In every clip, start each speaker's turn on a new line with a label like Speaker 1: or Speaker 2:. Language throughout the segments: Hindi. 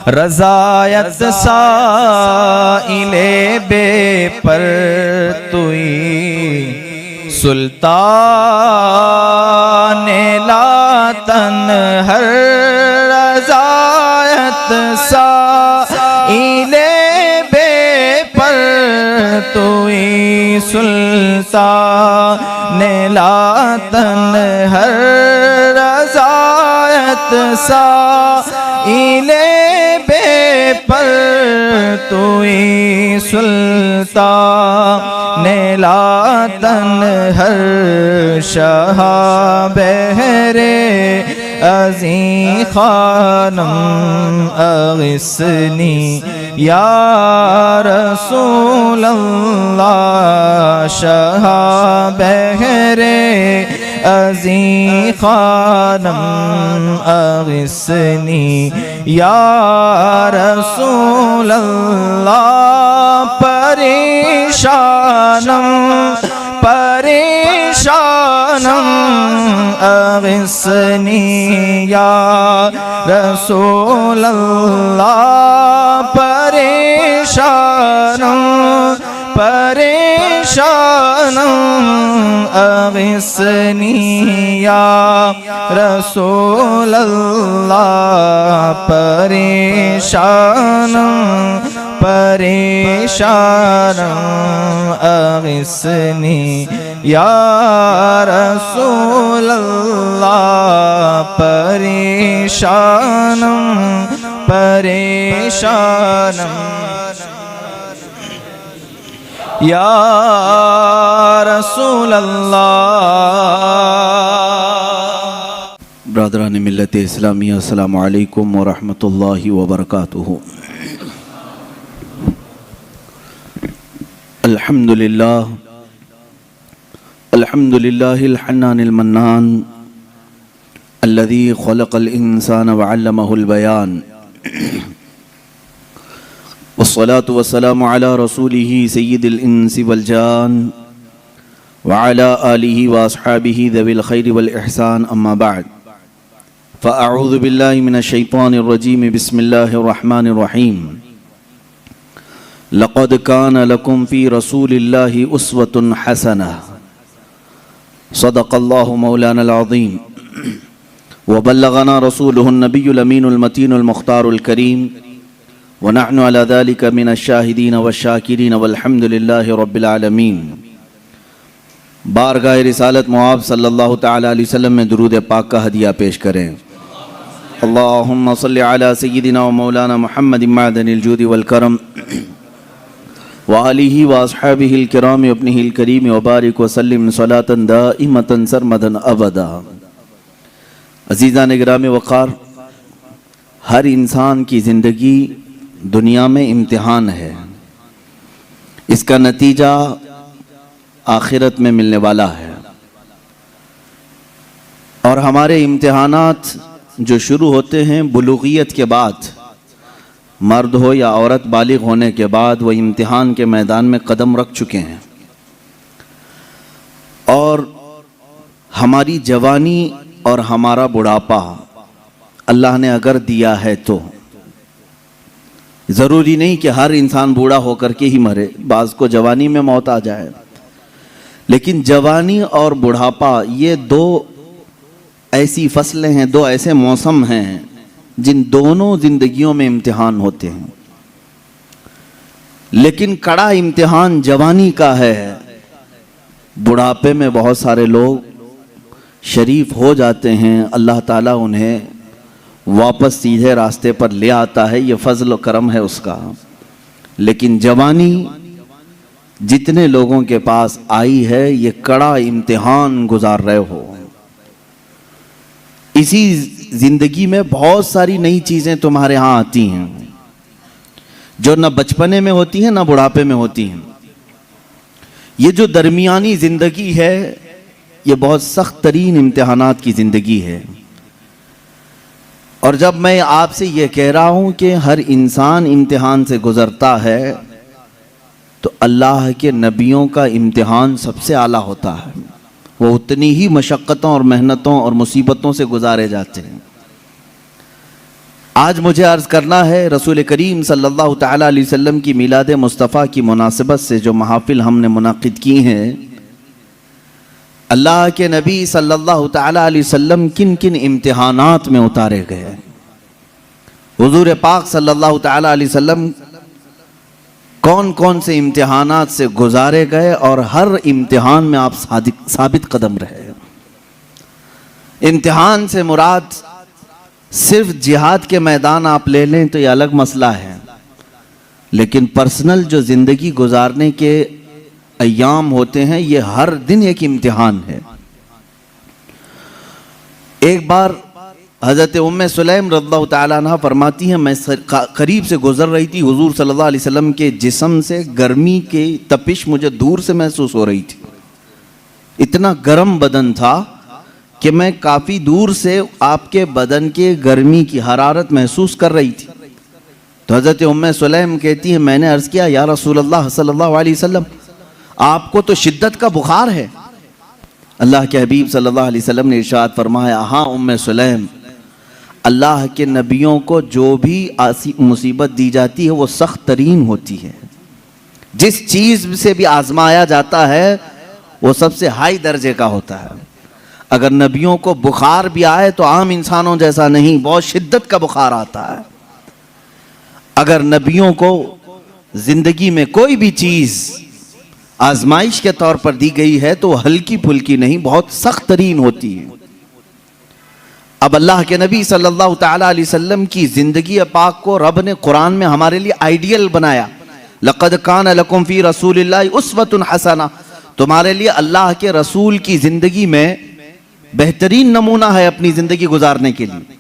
Speaker 1: रज़ायत साइले बेपर तुई सुल्तान लातन हर रज़ायत साइले बेपर तुई सुल्तान लातन हर रज़ायत साइले पर तुई सुल्तान लातन हर शाह बहरे अज़ी खानम अग़िस्नी या रसूल अल्लाह शाह बहरे अज़ी खानम अग़िस्नी या रसूल अल्लाह परेशानम परेशानम अग़िस्नी या रसूल अल्लाह परेशानम परेशानम अग़िस्नी या रसूल अल्लाह परेशानम परेशानम अग़िस्नी या रसूल अल्लाह परेशानम परेशानम या रसूल अल्लाह।
Speaker 2: ब्रदरान मिल्लत इस्लामी अस्सलामु अलैकुम व रहमतुल्लाहि व बरकातुहू। अल्हम्दुलिल्लाह अल्हम्दुलिल्लाहिल हन्नानिल मन्नान अल्लज़ी ख़लक़ल इंसान व अल्लमहुल बयान वस्सलातु वस्सलामु अला रसूलिही सय्यिदिल इंसी वल जान व अला आलिही व अस्हाबिही ज़विल खैरि वल इहसान अम्मा बअद फ़अऊज़ु बिल्लाहि मिनश शैतानिर रजीम बिस्मिल्लाहिर रहमानिर रहीम। लक़द कान लकुम फ़ी रसूलिल्लाहि उस्वतुन हसनह सदक़ल्लाहु मौलानल अज़ीम व बल्लगना रसूलुहुन नबियुल अमीनुल मतीनुल मुख्तारुल करीम व नहनु अला ज़ालिका मिनश शाहिदीन वश्शाकिरीन वल्हम्दुलिल्लाहि रब्बिल आलमीन। बारगाह रिसालत मुआब सल्लल्लाहु तआला अलैहि वसल्लम में दुरूद पाक का हदिया पेश करें। अल्लाहुम्मा सल्लि अला सय्यिदिना व मौलाना मुहम्मदिन मअदनिल जूदि वल करम व आलिही व अस्हाबिहिल किराम व इब्निहिल करीम व बारिक व सल्लिम सलातन दाइमतन सरमदन अबदा। अज़ीज़ान गिराम वक़ार, हर इंसान की ज़िंदगी दुनिया में इम्तिहान है। इसका नतीजा आखिरत में मिलने वाला है और हमारे इम्तिहानात जो शुरू होते हैं बुलूगियत के बाद, मर्द हो या औरत बालिग होने के बाद वह इम्तिहान के मैदान में कदम रख चुके हैं। और हमारी जवानी और हमारा बुढ़ापा अल्लाह ने अगर दिया है तो ज़रूरी नहीं कि हर इंसान बूढ़ा होकर के ही मरे, बाज़ को जवानी में मौत आ जाए, लेकिन जवानी और बुढ़ापा ये दो ऐसी फसलें हैं, दो ऐसे मौसम हैं जिन दोनों ज़िंदगियों में इम्तिहान होते हैं। लेकिन कड़ा इम्तिहान जवानी का है। बुढ़ापे में बहुत सारे लोग शरीफ हो जाते हैं, अल्लाह ताला उन्हें वापस सीधे रास्ते पर ले आता है, ये फजल करम है उसका। लेकिन जवानी जितने लोगों के पास आई है ये कड़ा इम्तिहान गुजार रहे हो। इसी जिंदगी में बहुत सारी नई चीजें तुम्हारे यहाँ आती हैं जो न बचपने में होती हैं न बुढ़ापे में होती हैं। ये जो दरमियानी जिंदगी है ये बहुत सख्त तरीन इम्तिहानात की जिंदगी है। और जब मैं आपसे ये कह रहा हूं कि हर इंसान इम्तिहान से गुजरता है तो अल्लाह के नबियों का इम्तिहान सबसे आला होता है। वो उतनी ही मशक्क़तों और मेहनतों और मुसीबतों से गुजारे जाते हैं। आज मुझे अर्ज़ करना है रसूल करीम सल्लल्लाहु ताला अलैहि वसल्लम की मिलाद मुस्तफ़ा की मुनासिबत से जो महाफिल हमने मुनाकिद की हैं, अल्लाह के नबी सल्लल्लाहु ताला अलैहि वसल्लम किन किन इम्तिहानात में उतारे गए, हुजूर पाक सल्लल्लाहु ताला अलैहि वसल्लम कौन कौन से इम्तिहानात से गुजारे गए और हर इम्तिहान में आप साबित कदम रहे। इम्तिहान से मुराद सिर्फ जिहाद के मैदान आप ले लें तो ये अलग मसला है, लेकिन पर्सनल जो ज़िंदगी गुजारने के अय्याम होते हैं ये हर दिन एक इम्तिहान है। एक बार हज़रत उम्मे सुलैम रज़ियल्लाहु ताला अन्हा फरमाती हैं, मैं करीब से गुजर रही थी, हुजूर सल्लल्लाहु अलैहि वसल्लम के जिस्म से गर्मी की तपिश मुझे दूर से महसूस हो रही थी। इतना गर्म बदन था कि मैं काफ़ी दूर से आपके बदन के गर्मी की हरारत महसूस कर रही थी। तो हज़रत उम्मे सुलैम कहती है, मैंने अर्ज़ किया, या रसूलल्लाह सल्लल्लाहु अलैहि वसल्लम, आपको तो शिद्दत का बुखार है। अल्लाह के हबीब सल्लल्लाहु अलैहि वसल्लम ने इरशाद फरमाया, हाँ उम्मे सुलैम, अल्लाह के नबियों को जो भी मुसीबत दी जाती है वो सख्त तरीन होती है। जिस चीज़ से भी आजमाया जाता है वो सबसे हाई दर्जे का होता है। अगर नबियों को बुखार भी आए तो आम इंसानों जैसा नहीं, बहुत शिद्दत का बुखार आता है। अगर नबियों को जिंदगी में कोई भी चीज़ आजमाइश के तौर पर दी गई है तो हल्की फुल्की नहीं, बहुत सख्त तरीन होती है। अब अल्लाह के नबी सल्लल्लाहु ताला अलैहि वसल्लम की ज़िंदगी पाक को रब ने कुरान में हमारे लिए आइडियल बनाया। लक़द कान लकुम फ़ी रसूलिल्लाहि उस्वतुन हसना, तुम्हारे लिए अल्लाह के रसूल की ज़िंदगी में बेहतरीन नमूना है अपनी ज़िंदगी गुजारने के लिए।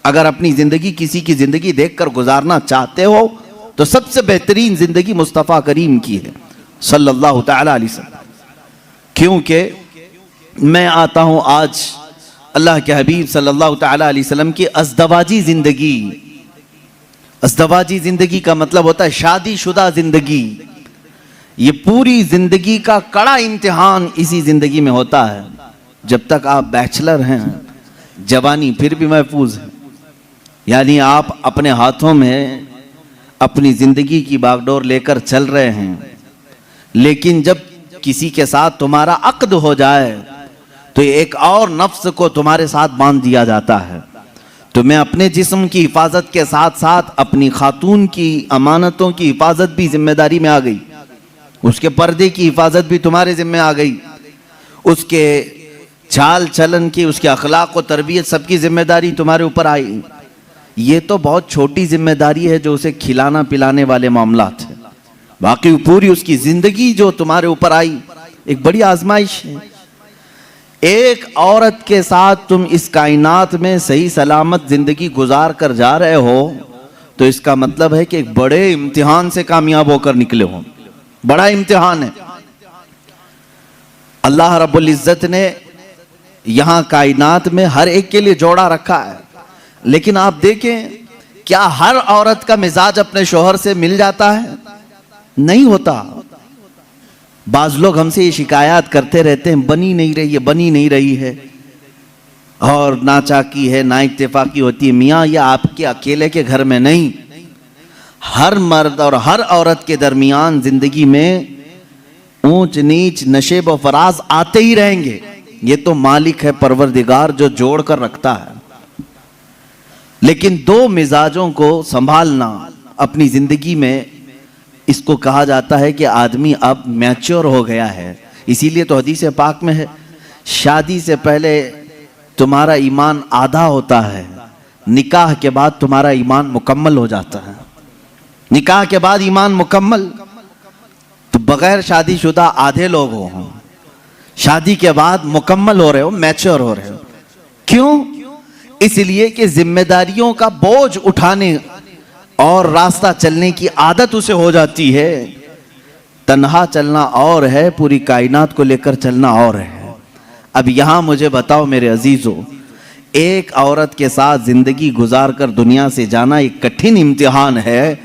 Speaker 2: अगर अपनी ज़िंदगी किसी की ज़िंदगी देखकर गुजारना चाहते हो तो सबसे बेहतरीन ज़िंदगी मुस्तफ़ा करीम की है सल्लल्लाहु ताला अलैहि वसल्लम। क्योंकि मैं आता हूँ आज अल्लाह के हबीब सल्लल्लाहु ताला अलैहि वसल्लम की अज़दवाजी ज़िंदगी। अज़दवाजी ज़िंदगी का मतलब होता है शादीशुदा ज़िंदगी। ये पूरी ज़िंदगी का कड़ा इम्तिहान इसी ज़िंदगी में होता है। जब तक आप बैचलर हैं जवानी फिर भी महफूज है, यानी आप अपने हाथों में अपनी ज़िंदगी की बागडोर लेकर चल रहे हैं। लेकिन जब किसी के साथ तुम्हारा अक्द हो जाए तो एक और नफ्स को तुम्हारे साथ बांध दिया जाता है। तो मैं अपने जिस्म की हिफाजत के साथ साथ अपनी खातून की अमानतों की हिफाजत भी जिम्मेदारी में आ गई, उसके पर्दे की हिफाजत भी तुम्हारे जिम्मे आ गई, उसके चाल चलन की, उसके अखलाक व तरबियत सबकी जिम्मेदारी तुम्हारे ऊपर आई। ये तो बहुत छोटी जिम्मेदारी है जो उसे खिलाना पिलाने वाले मामलात है। बाकी पूरी उसकी ज़िंदगी जो तुम्हारे ऊपर आई एक बड़ी आजमाइश है। एक औरत के साथ तुम इस कायनात में सही सलामत ज़िंदगी गुजार कर जा रहे हो तो इसका मतलब है कि एक बड़े इम्तिहान से कामयाब होकर निकले हो। बड़ा इम्तिहान है। अल्लाह रब्बुल इज़्ज़त ने यहाँ कायनात में हर एक के लिए जोड़ा रखा है, लेकिन आप देखें क्या हर औरत का मिजाज अपने शोहर से मिल जाता है? नहीं होता। बाज लोग हमसे ये शिकायत करते रहते हैं, बनी नहीं रही है, बनी नहीं रही है, और ना चाकी है ना इत्तेफाकी होती है। मियाँ ये आपके अकेले के घर में नहीं, हर मर्द और हर औरत के दरमियान जिंदगी में ऊंच नीच नशेब व फराज आते ही रहेंगे। ये तो मालिक है परवरदिगार जो जोड़ कर रखता है। लेकिन दो मिजाजों को संभालना अपनी जिंदगी में, इसको कहा जाता है कि आदमी अब मैच्योर हो गया है। इसीलिए तो हदीस पाक में है, शादी से पहले तुम्हारा ईमान आधा होता है, निकाह के बाद तुम्हारा ईमान मुकम्मल हो जाता है। निकाह के बाद ईमान मुकम्मल। तो बगैर शादीशुदा आधे लोग हो, शादी के बाद मुकम्मल हो रहे हो, मैच्योर हो रहे हो। क्यों? इसलिए कि जिम्मेदारियों का बोझ उठाने और रास्ता चलने की आदत उसे हो जाती है। तन्हा चलना और है, पूरी कायनात को लेकर चलना और है। अब यहां मुझे बताओ मेरे अजीजों, एक औरत के साथ जिंदगी गुजार कर दुनिया से जाना एक कठिन इम्तिहान है।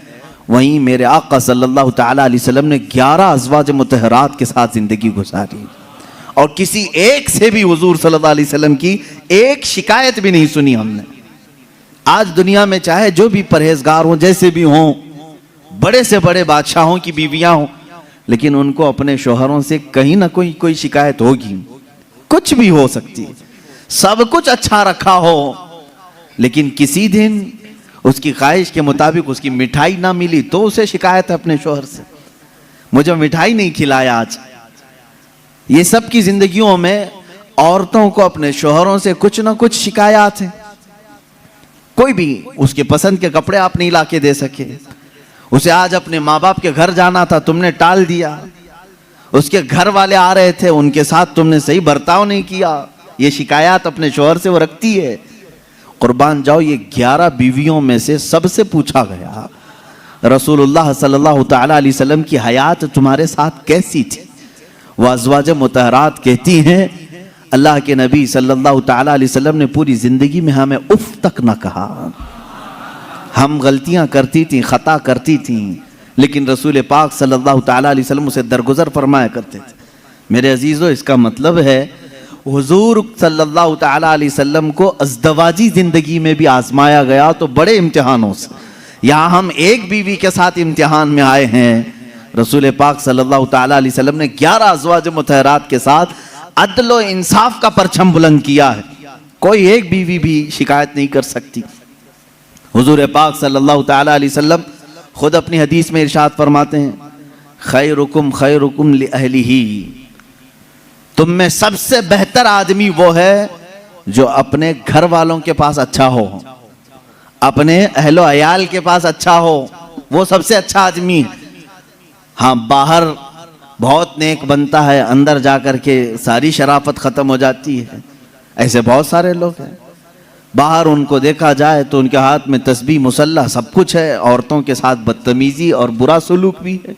Speaker 2: वहीं मेरे आका सल्लल्लाहु ताला अलैहि वसल्लम ने 11 अज़वाज मुतहरात के साथ जिंदगी गुजारी और किसी एक से भी हुजूर सल्लल्लाहु अलैहि वसल्लम की एक शिकायत भी नहीं सुनी हमने। आज दुनिया में चाहे जो भी परहेजगार हों, जैसे भी हों, बड़े से बड़े बादशाहों की बीवियां हों, लेकिन उनको अपने शोहरों से कहीं ना कोई शिकायत होगी। कुछ भी हो सकती है, सब कुछ अच्छा रखा हो, लेकिन किसी दिन उसकी ख्वाहिश के मुताबिक उसकी मिठाई ना मिली तो उसे शिकायत है अपने शोहर से, मुझे मिठाई नहीं खिलाया आज। ये सब की जिंदगियों में औरतों को अपने शोहरों से कुछ ना कुछ शिकायत है। कोई भी उसके पसंद के कपड़े आप नहीं लाके दे सके, उसे आज अपने माँ बाप के घर जाना था, तुमने टाल दिया। उसके घर वाले आ रहे थे, उनके साथ तुमने सही बर्ताव नहीं किया। ये शिकायत अपने शोहर से वो रखती है। कुर्बान जाओ, ये 11 बीवियों में से सबसे पूछा गया, रसूलुल्लाह सल्लल्लाहु तआला अलैहि वसल्लम की हयात तुम्हारे साथ कैसी थी? वह अज़वाज मुतहरात कहती हैं, अल्लाह के नबी सल्लल्लाहु तआला अलैहि वसल्लम ने पूरी जिंदगी में हमें उफ तक न कहा। हम गलतियां करती थी, खता करती थी, लेकिन रसूल पाक सल्लल्लाहु तआला अलैहि वसल्लम उसे दरगुजर फरमाया करते थे। मेरे अजीजों, इसका मतलब है हुजूर सल्लल्लाहु तआला अलैहि वसल्लम को अज़दवाजी जिंदगी में भी आजमाया गया तो बड़े इम्तिहानों से। यहाँ हम एक बीवी के साथ इम्तिहान में आए हैं, रसूल पाक सल्लल्लाहु तआला अलैहि वसल्लम ने 11 अज़वाज मुतहरात के साथ अदल व इंसाफ का परचम बुलंद किया है। कोई एक बीवी भी शिकायत नहीं कर सकती। हुजूर पाक सल्लल्लाहु तआला अलैहि वसल्लम खुद अपनी हदीस में इरशाद फरमाते हैं, खैरुकुम लिअहलिही, तुम में सबसे बेहतर आदमी वो है जो अपने घर वालों के पास अच्छा हो, अपने अहलो अयाल के पास अच्छा हो, वो सबसे अच्छा आदमी है। हाँ, बाहर बहुत नेक बनता है, अंदर जाकर के सारी शराफत खत्म हो जाती है। ऐसे बहुत सारे लोग हैं, बाहर उनको देखा जाए तो उनके हाथ में तस्बीह, मुसल्ला सब कुछ है, औरतों के साथ बदतमीजी और बुरा सलूक भी है।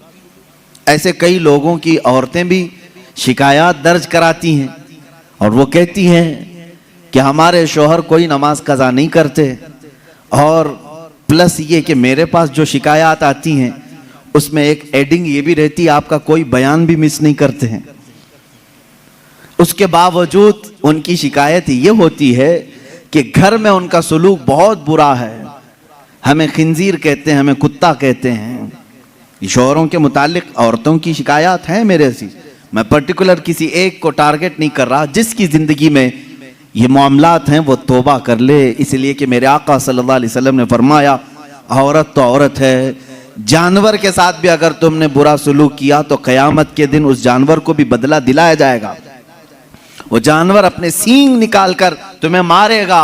Speaker 2: ऐसे कई लोगों की औरतें भी शिकायत दर्ज कराती हैं और वो कहती हैं कि हमारे शोहर कोई नमाज कज़ा नहीं करते, और प्लस ये कि मेरे पास जो शिकायत आती हैं उसमें एक एडिंग ये भी रहती है, आपका कोई बयान भी मिस नहीं करते हैं। उसके बावजूद उनकी शिकायत ये होती है कि घर में उनका सलूक बहुत बुरा है, हमें खिंजीर कहते हैं, हमें कुत्ता कहते हैं। शोहरों के मुतालिक औरतों की शिकायत है मेरे से, मैं पर्टिकुलर किसी एक को टारगेट नहीं कर रहा। जिसकी जिंदगी में ये मामलात हैं वो तौबा कर ले, इसलिए कि मेरे आका सल्लल्लाहु अलैहि वसल्लम ने फरमाया, औरत तो औरत है, जानवर के साथ भी अगर तुमने बुरा सलूक किया तो क़यामत के दिन उस जानवर को भी बदला दिलाया जाएगा। वो जानवर अपने सींग निकाल कर तुम्हें मारेगा,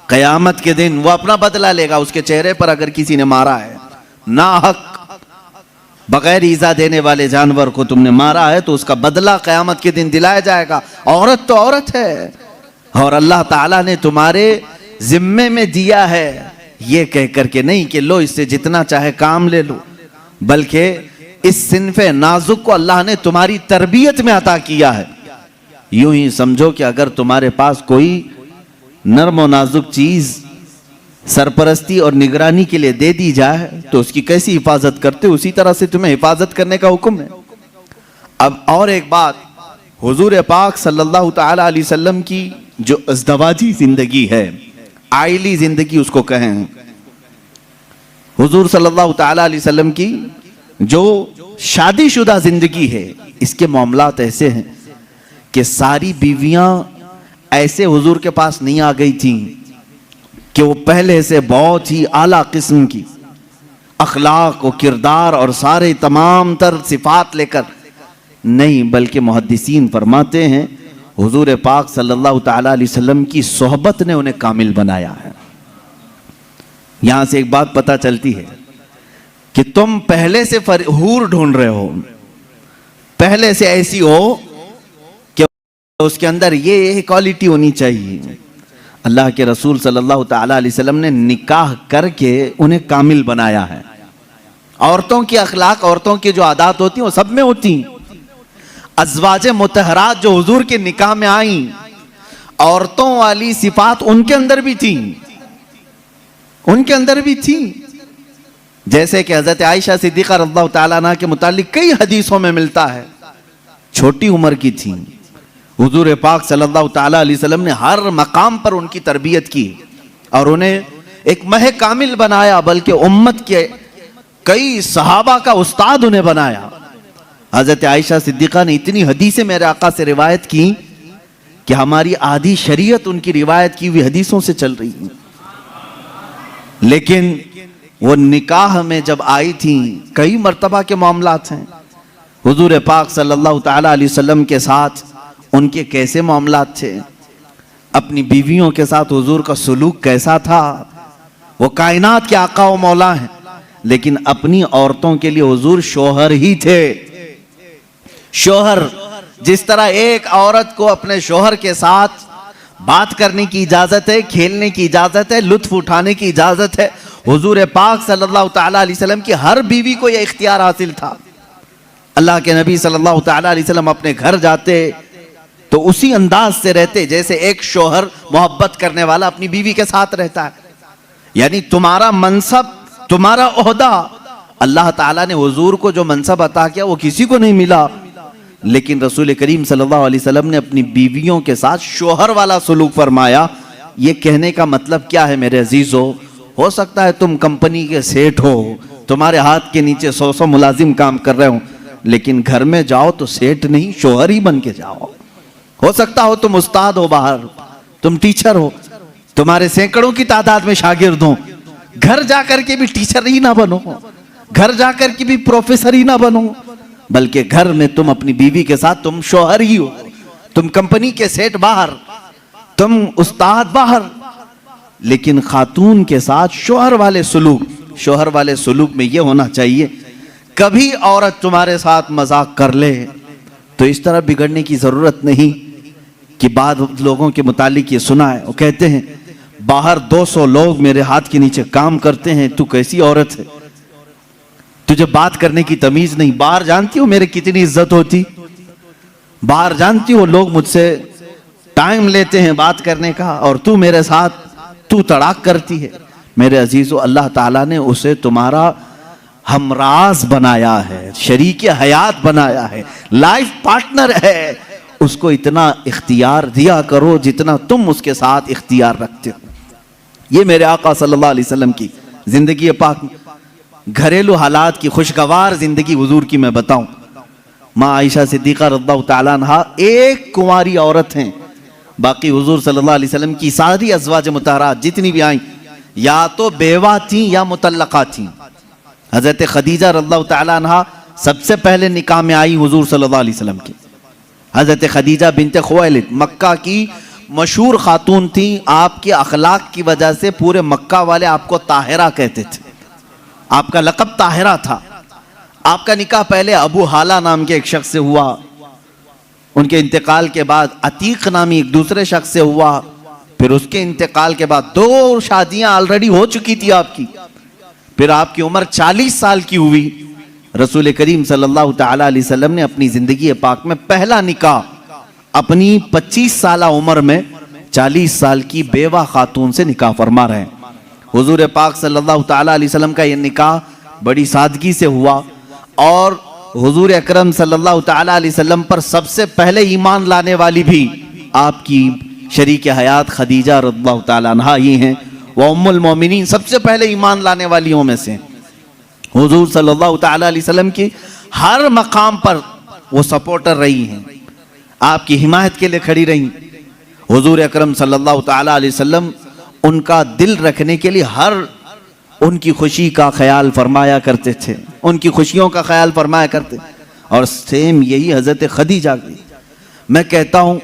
Speaker 2: क़यामत के दिन वो अपना बदला लेगा। उसके चेहरे पर अगर किसी ने मारा है, ना हक बगैर ईजा देने वाले जानवर को तुमने मारा है, तो उसका बदला क़यामत के दिन दिलाया जाएगा। औरत तो औरत है, और अल्लाह ताला ने तुम्हारे जिम्मे में दिया है, ये कह करके नहीं कि लो इससे जितना चाहे काम ले लो, बल्कि इस सिन्फ़े नाजुक को अल्लाह ने तुम्हारी तरबियत में अता किया है। यूं ही समझो कि अगर तुम्हारे पास कोई नर्म और नाजुक चीज सरपरस्ती और निगरानी के लिए दे दी जाए तो उसकी कैसी हिफाजत करते, उसी तरह से तुम्हें हिफाजत करने का हुक्म है। अब और एक बात, हुजूर पाक सल्लल्लाहु तआला अलैहि वसल्लम की जो अज़दवाजी जिंदगी है, आइली जिंदगी उसको कहें, हुजूर सल्लल्लाहु तआला अलैहि वसल्लम की जो शादीशुदा जिंदगी है, इसके मामलात ऐसे हैं कि सारी बीवियां ऐसे हुजूर के पास नहीं आ गई थी कि वो पहले से बहुत ही आला किस्म की अखलाक और किरदार और सारे तमाम तर सिफात लेकर नहीं, बल्कि मुहद्दिसीन फरमाते हैं हुजूर पाक सल्लल्लाहु तआला अलैहि वसल्लम की सोहबत ने उन्हें कामिल बनाया है। यहां से एक बात पता चलती है कि तुम पहले से हूर ढूंढ रहे हो, पहले से ऐसी हो कि उसके अंदर ये क्वालिटी होनी चाहिए। अल्लाह के रसूल सल्लल्लाहु तआला अलैहि वसल्लम ने निकाह करके उन्हें कामिल बनाया है। औरतों की अखलाक, औरतों की जो आदात होती हैं वो सब में होती हैं। अज़वाज मुतहरात जो हुजूर के निकाह में आई, औरतों वाली सिफात उनके अंदर भी थी, उनके अंदर भी थी। जैसे कि हजरत आयशा सिद्दीक़ा रज़ियल्लाहु तआला अन्हा के मुतालिक कई हदीसों में मिलता है, छोटी उम्र की थी। हुजूर पाक सल्लल्लाहु तआला अलैहि वसल्लम ने हर मकाम पर उनकी तरबियत की और उन्हें एक मह कामिल बनाया, बल्कि उम्मत के कई सहाबा का उस्ताद उन्हें बनाया। हजरत आयशा सिद्दीक़ा ने इतनी हदीसें मेरे आका से रिवायत की कि हमारी आधी शरीयत उनकी रिवायत की हुई हदीसों से चल रही है। लेकिन वो निकाह में जब आई थी, कई मर्तबा के मामलात हैं। हुजूर पाक सल्लल्लाहु ताला अलैहि वसल्लम के साथ उनके कैसे मामलात थे, अपनी बीवियों के साथ हुजूर का सुलूक कैसा था। वो कायनात के आका व मौला हैं, लेकिन अपनी औरतों के लिए हुजूर शोहर ही थे। शोहर, जिस तरह एक औरत को अपने शोहर के साथ बात करने की इजाजत है, खेलने की इजाजत है, लुत्फ उठाने की इजाजत है, हुजूर पाक सल्लल्लाहु ताला अलैहि वसल्लम की हर बीवी को यह इख्तियार हासिल था। अल्लाह के नबी सल्लल्लाहु ताला अलैहि वसल्लम अपने घर जाते तो उसी अंदाज से रहते जैसे एक शोहर मोहब्बत करने वाला अपनी बीवी के साथ रहता है। यानी तुम्हारा मनसब, तुम्हारा ओहदा, अल्लाह ताला ने हुजूर को जो मनसब अता किया वो किसी को नहीं मिला, लेकिन रसूल करीम सल्लल्लाहु अलैहि वसल्लम ने अपनी बीवियों के साथ शोहर वाला सलूक फरमाया। ये कहने का मतलब क्या है मेरे अजीजों, हो सकता है तुम कंपनी के सेठ हो, तुम्हारे हाथ के नीचे 100 मुलाजिम काम कर रहे हो, लेकिन घर में जाओ तो सेठ नहीं शोहर ही बन के जाओ। हो सकता हो तुम उस्ताद हो बाहर, तुम टीचर हो, तुम्हारे सैकड़ों की तादाद में शागिर्द हो, घर जाकर के भी टीचर ही ना बनो, घर जाकर के भी प्रोफेसर ही ना बनो, बल्कि घर में तुम अपनी बीवी के साथ तुम शोहर ही हो। तुम कंपनी के सेठ बाहर, तुम उस्ताद बाहर, लेकिन खातून के साथ शोहर वाले सुलूक। शोहर वाले सुलूक में यह होना चाहिए, कभी औरत तुम्हारे साथ मजाक कर ले तो इस तरह बिगड़ने की जरूरत नहीं कि बाद लोगों के मुतालिक ये सुना है, वो कहते हैं बाहर 200 लोग मेरे हाथ के नीचे काम करते हैं, तू कैसी औरत है, तुझे बात करने की तमीज नहीं। बाहर जानती हो मेरे कितनी इज्जत होती, बाहर जानती हो लोग मुझसे टाइम लेते हैं बात करने का, और तू मेरे साथ तू तड़ाक करती है। मेरे अजीजों, अल्लाह ताला ने उसे तुम्हारा हमराज बनाया है, शरीके हयात बनाया है, लाइफ पार्टनर है। उसको इतना इख्तियार दिया करो जितना तुम उसके साथ इख्तियार रखते हो। ये मेरे आका सल्लल्लाहु अलैहि वसल्लम की जिंदगी पाक, घरेलू हालात की खुशगवार जिंदगी हुजूर की मैं बताऊं। माँ आयशा सिद्दीक़ा रज़ियल्लाहु ताला अन्हा एक कुंवारी औरत हैं, बाकी हुजूर सल्लल्लाहु अलैहि वसल्लम की सारी अज़वाज मुतहरात जितनी भी आई या तो बेवा थी या मुतल्लका थी। हजरत खदीजा रज़ियल्लाहु ताला अन्हा सबसे पहले निकाह में आई हुजूर सल्लल्लाहु अलैहि वसल्लम की। हजरत खदीजा बिनते खुवैलिद मक्का की मशहूर खातून थी, आपके अखलाक की वजह से पूरे मक्का वाले आपको ताहिरा कहते थे, आपका लक़ब ताहिरा था। आपका निकाह पहले अबू हाला नाम के एक शख्स से हुआ, उनके इंतकाल के बाद अतीक नामी एक दूसरे शख्स से हुआ, फिर उसके इंतकाल के बाद 2 शादियां ऑलरेडी हो चुकी थी आपकी, फिर आपकी उम्र 40 साल की हुई। रसूल करीम सल्लल्लाहु ताला अलैहि वसल्लम ने अपनी जिंदगी पाक में पहला निकाह अपनी 25 साल उम्र में 40 साल की बेवा खातून से निकाह फरमा रहे हैं। हुजूर पाक सल्लल्लाहु ताला अलैहि वसल्लम का यह निकाह बड़ी सादगी से हुआ, और हुजूर अकरम सल्लल्लाहु ताला अलैहि वसल्लम पर सबसे पहले ईमान लाने वाली भी आपकी शरीक हयात खदीजा रज़ियल्लाहु ताला अन्हा ही हैं। वह उम्मुल मोमिनीन सबसे पहले ईमान लाने वालियों में से। हुजूर सल्लल्लाहु ताला अलैहि वसल्लम की हर मकाम पर वो सपोर्टर रही हैं, आपकी हिमायत के लिए खड़ी रही। हुजूर अकरम सल्लल्लाहु ताला अलैहि वसल्लम उनका दिल रखने के लिए हर उनकी खुशी का ख्याल फरमाया करते थे, उनकी खुशियों का ख्याल फरमाया करते। और सेम यही हजरत खदीजा की। मैं कहता हूँ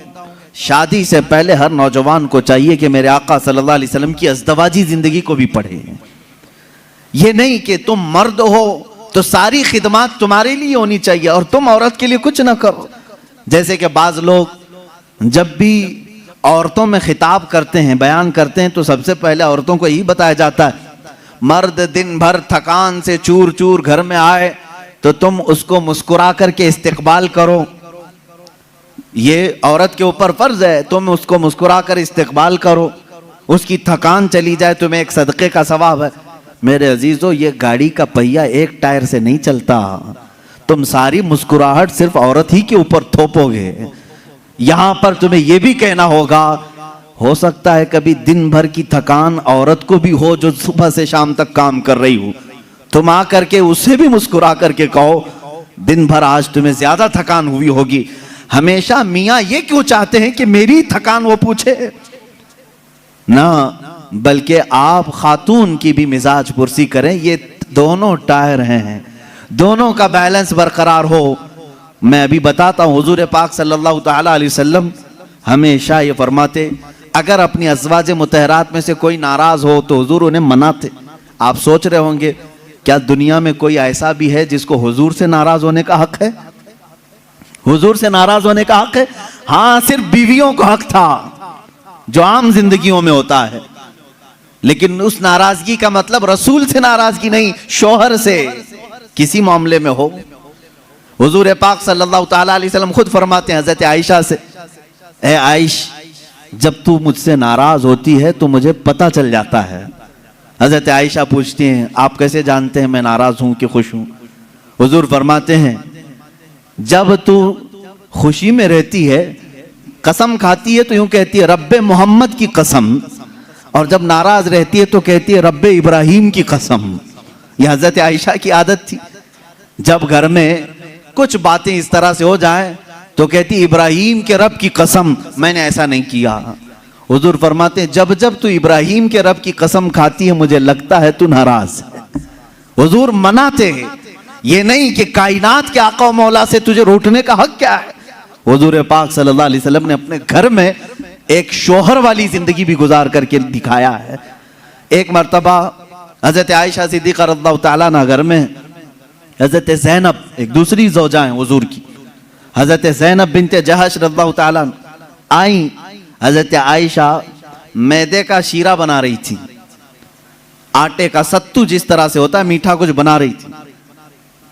Speaker 2: शादी से पहले हर नौजवान को चाहिए कि मेरे आका सल्लल्लाहु अलैहि वसल्लम की अज़दवाजी जिंदगी को भी पढ़े। ये नहीं कि तुम मर्द हो तो सारी खिदमत तुम्हारे लिए होनी चाहिए और तुम औरत के लिए कुछ ना करो। जैसे कि बाज लोग जब भी औरतों में खिताब करते हैं, बयान करते हैं, तो सबसे पहले औरतों को यही बताया जाता है, मर्द दिन भर थकान से चूर चूर घर में आए तो तुम उसको मुस्कुरा करके इस्तिकबाल करो। ये औरत के ऊपर फर्ज है, तुम उसको मुस्कुरा कर इस्तिकबाल करो। उसकी थकान चली जाए तुम्हें एक सदक़े का सवाब है। मेरे अजीजों, ये गाड़ी का पहिया एक टायर से नहीं चलता। तुम सारी मुस्कुराहट सिर्फ औरत ही के ऊपर थोपोगे। यहां पर तुम्हें यह भी कहना होगा, हो सकता है कभी दिन भर की थकान औरत को भी हो जो सुबह से शाम तक काम कर रही हो, तुम आ करके उसे भी मुस्कुरा करके कहो दिन भर आज तुम्हें ज्यादा थकान हुई होगी। हमेशा मियाँ ये क्यों चाहते हैं कि मेरी थकान वो पूछे ना, बल्कि आप खातून की भी मिजाज पुरसी करें। ये दोनों टायर हैं, दोनों का बैलेंस बरकरार हो। मैं अभी बताता हूँ, हुजूर पाक सल्लल्लाहु ताला अलैहि वसल्लम हमेशा ये फरमाते, अगर अपनी अज़वाज मुतहरात में से कोई नाराज हो तो हुजूर उन्हें मनाते। आप सोच रहे होंगे क्या दुनिया में कोई ऐसा भी है जिसको हुजूर से नाराज होने का हक है? हुजूर से नाराज होने का हक है? हाँ, सिर्फ बीवियों को हक था जो आम जिंदगियों में होता है, लेकिन उस नाराजगी का मतलब रसूल से नाराजगी नहीं, शौहर से किसी मामले में हो। हुजूर पाक सल्लल्लाहु ताला अलैहि वसल्लम खुद फरमाते हैं हजरत आयशा से, ए आयश, जब तू मुझसे नाराज होती है तो मुझे पता चल जाता है। हजरत आयशा पूछती हैं, आप कैसे जानते हैं मैं नाराज हूं कि खुश हूं? हुजूर फरमाते हैं, जब तू खुशी में रहती है, कसम खाती है तो यूं कहती है रब्बे मोहम्मद की कसम, और जब नाराज रहती है तो कहती है रब्बे इब्राहिम की कसम। यह हजरत आयशा की आदत थी, जब घर में कुछ बातें इस तरह से हो जाएं तो कहती इब्राहिम के रब की कसम मैंने ऐसा नहीं किया। हुजूर फरमाते हैं, जब जब तू इब्राहिम के रब की कसम खाती है मुझे लगता है तू नाराज है। हुजूर मनाते हैं, ये नहीं कि कायनात के आका व मौला से तुझे रूठने का हक क्या है। हुजूर पाक सल्लल्लाहु अलैहि वसल्लम ने अपने घर में एक शौहर वाली जिंदगी भी गुजार करके दिखाया है। एक मर्तबा हजरत आयशा सिद्दीक़ा रज़ियल्लाहु ताला अन्हा घर में हजरत ज़ैनब, एक दूसरी ज़ौजा हैं हुजूर की, हजरत ज़ैनब बिनते जहश रज़ियल्लाहु ताला आई। हजरत आयशा मैदे का शीरा बना रही थी, आटे का सत्तू जिस तरह से होता है मीठा कुछ बना रही थी।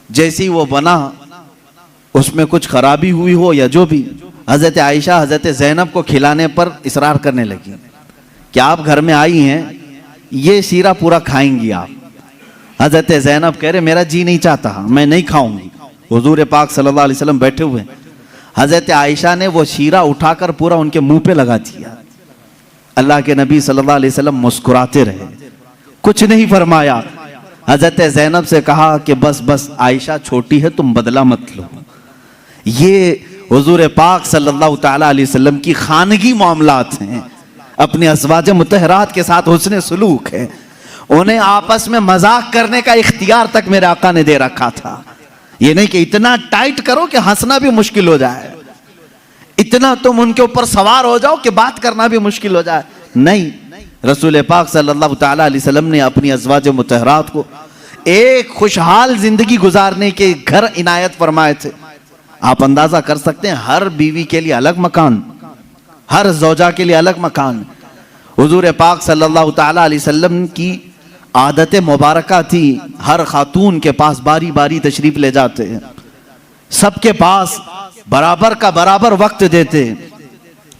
Speaker 2: जैसी वो बना उसमें कुछ खराबी हुई हो या जो भी, हजरत आयशा हजरत ज़ैनब को खिलाने पर इसरार करने लगी कि आप घर में आई हैं, ये शीरा पूरा खाएंगी आप। हजरत ज़ैनब कह रहे मेरा जी नहीं चाहता, मैं नहीं खाऊंगी। हुजूर पाक सल्लल्लाहु अलैहि वसल्लम बैठे हुए, हजरत आयशा ने वो शीरा उठाकर पूरा उनके मुंह पे लगा दिया। अल्लाह के नबी सल्लल्लाहु अलैहि वसल्लम मुस्कुराते रहे, कुछ नहीं फरमाया। हजरत ज़ैनब से कहा कि बस बस आयशा छोटी है, तुम बदला मत लो। ये हुजूर पाक सल्लल्लाहु ताला अलैहि वसल्लम की खानगी मामलात हैं, अपने अज़वाज मुतहरात के साथ हुस्न सुलूक है। उन्हें आपस में मजाक करने का इख्तियार तक मेरे आका ने दे रखा था। ये नहीं कि इतना टाइट करो कि हंसना भी मुश्किल हो जाए, इतना तुम उनके ऊपर सवार हो जाओ कि बात करना भी मुश्किल हो जाए। नहीं, रसूल पाक सल्लल्लाहु ताला अलैहि वसल्लम ने अपनी अज़वाज मुतहरात को एक खुशहाल जिंदगी गुजारने के घर इनायत फरमाए थे। आप अंदाजा कर सकते हैं, हर बीवी के लिए अलग मकान, हर ज़ौजा के लिए अलग मकान। हुजूर पाक सल्लल्लाहु ताला अलैहि वसल्लम की आदत मुबारका थी, हर खातून के पास बारी बारी तशरीफ ले जाते हैं, सबके पास बराबर का बराबर वक्त देते।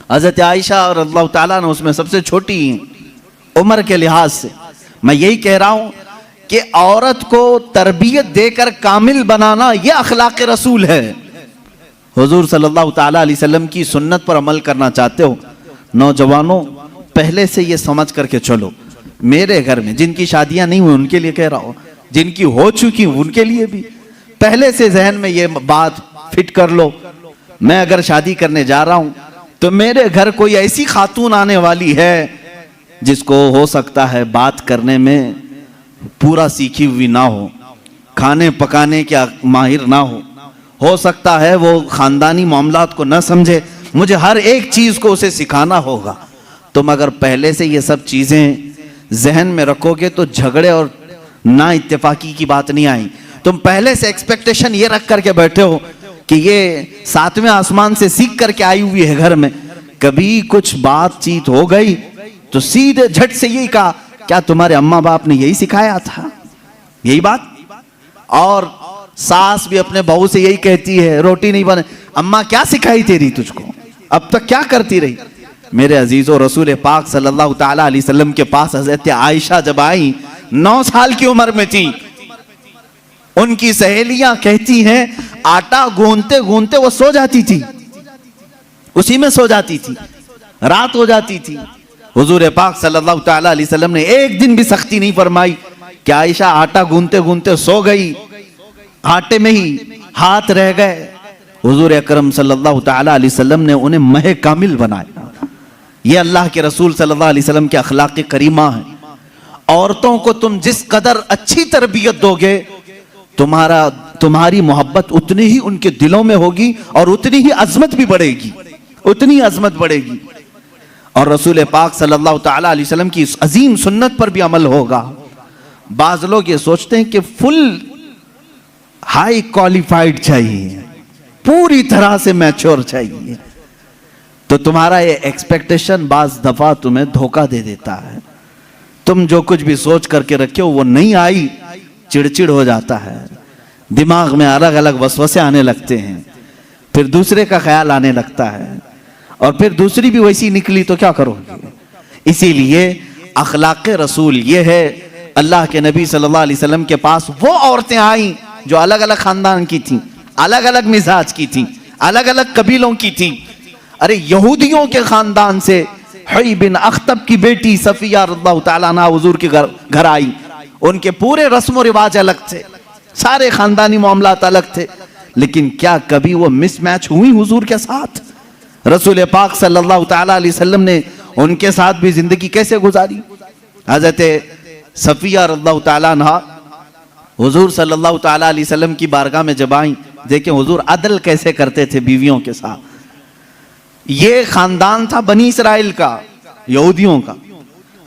Speaker 2: हजरत आयशा और अल्लाह ताला ने उसमें सबसे छोटी उम्र के लिहाज से। मैं यही कह रहा हूं कि औरत को तरबियत देकर कामिल बनाना यह अखलाक रसूल है। हुजूर सल्लल्लाहु ताला अलैहि वसल्लम की सुन्नत पर अमल करना चाहते हो नौजवानों, पहले से ये समझ करके चलो। मेरे घर में जिनकी शादियां नहीं हुई उनके लिए कह रहा हूं, जिनकी हो चुकी उनके लिए भी पहले से जहन में ये बात फिट कर लो, मैं अगर शादी करने जा रहा हूं तो मेरे घर कोई ऐसी खातून आने वाली है जिसको हो सकता है बात करने में पूरा सीखी हुई ना हो, खाने पकाने के माहिर ना हो सकता है वो खानदानी मामलात को न समझे, मुझे हर एक चीज को उसे सिखाना होगा। तुम अगर पहले से ये सब चीजें जहन में रखोगे तो झगड़े और ना इत्तेफाकी की बात नहीं आई। तुम पहले से एक्सपेक्टेशन ये रख करके बैठे हो कि ये 7वें आसमान से सीख करके आई हुई है घर में, कभी कुछ बातचीत हो गई तो सीधे झट से यही कहा क्या तुम्हारे अम्मा बाप ने यही सिखाया था, यही बात। और सास भी अपने बहू से यही कहती है रोटी नहीं बने, अम्मा क्या सिखाई तेरी तुझको, अब तक क्या करती रही। मेरे अजीजों, रसूल पाक सल्लल्लाहु ताला अलैहि वसल्लम के पास हजरत आयशा जब आई 9 साल की उम्र में थी, उनकी सहेलियां कहती हैं आटा गूंथते गूंथते वो सो जाती थी, उसी में सो जाती थी, रात हो जाती थी। हुजूर पाक सल्लल्लाहु ताला अलैहि वसल्लम ने एक दिन भी सख्ती नहीं फरमाई कि आयशा आटा गूंथते गूंथते सो गई, आटे में ही हाथ रह गए। हुजूर अकरम सल्लल्लाहु ताला अलैहि वसल्लम ने उन्हें मह कामिल बनाया। ये अल्लाह के रसूल सल्लल्लाहु अलैहि वसल्लम के अखलाक करीमा है। औरतों को तुम जिस कदर अच्छी तरबियत दोगे, तुम्हारी मोहब्बत उतनी ही उनके दिलों में होगी और उतनी ही अजमत भी बढ़ेगी, उतनी अजमत बढ़ेगी। और रसूल पाक सल्लल्लाहु ताला अलैहि वसल्लम की इस अजीम सुन्नत पर भी अमल होगा। बाज लोग ये सोचते हैं कि फुल हाई क्वालिफाइड चाहिए, पूरी तरह से मैच्योर चाहिए, तो तुम्हारा ये एक्सपेक्टेशन बाज दफा तुम्हें धोखा दे देता है। तुम जो कुछ भी सोच करके रखे हो वो नहीं आई, चिड़चिड़ हो जाता है, दिमाग में अलग अलग वसवसे आने लगते हैं, फिर दूसरे का ख्याल आने लगता है, और फिर दूसरी भी वैसी निकली तो क्या करोगे। इसीलिए अखलाक रसूल ये है। अल्लाह के नबी सल्लल्लाहु अलैहि वसल्लम के पास वो औरतें आई जो अलग अलग खानदान की थी, अलग अलग मिजाज की थी, अलग अलग कबीलों की थी। अरे यहूदियों के खानदान से हुई बिन अख्तब की बेटी सफिया रज़ियल्लाहु ताला अन्हा हुजूर के घर आई। उनके पूरे रस्म व रिवाज अलग थे, सारे खानदानी मामलात अलग थे, लेकिन क्या कभी वो मिसमैच हुई हुजूर के साथ? रसूल पाक सल्लल्लाहु ताला अलैहि वसल्लम ने उनके साथ भी जिंदगी कैसे गुजारी? हजरत सफिया रज़ियल्लाहु ताला अन्हा हुजूर सल्लल्लाहु ताला अलैहि वसल्लम की बारगाह में जब आई, देखें हुजूर अदल कैसे करते थे बीवियों के साथ। ये खानदान था बनी इसराइल का, यहूदियों का।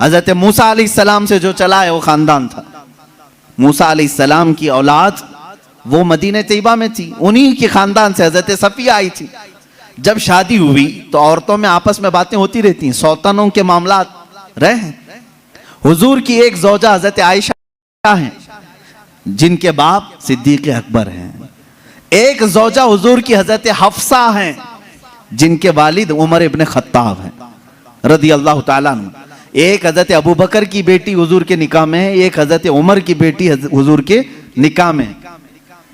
Speaker 2: हजरत मूसा अलैहिस्सलाम से जो चला है वो खानदान था। मूसा अलैहिस्सलाम की औलाद वो मदीने तैयबा में थी, उन्हीं के खानदान से हजरत सफिया आई थी। जब शादी हुई तो औरतों में आपस में बातें होती रहती हैं, सौतनों के मामलात रहे। हुजूर की एक ज़ौजा हजरत आयशा हैं जिनके बाप सिद्दीक़ अकबर हैं। एक ज़ौजा हुजूर की हजरत हफ्सा हैं जिनके वालिद उमर इब्न खत्ताब हैं रदियल्लाहु ताला अन्हु। एक हजरत अबू बकर की बेटी हुजूर के निकाह में है, एक हजरत उमर की बेटी हुजूर के निकाह में।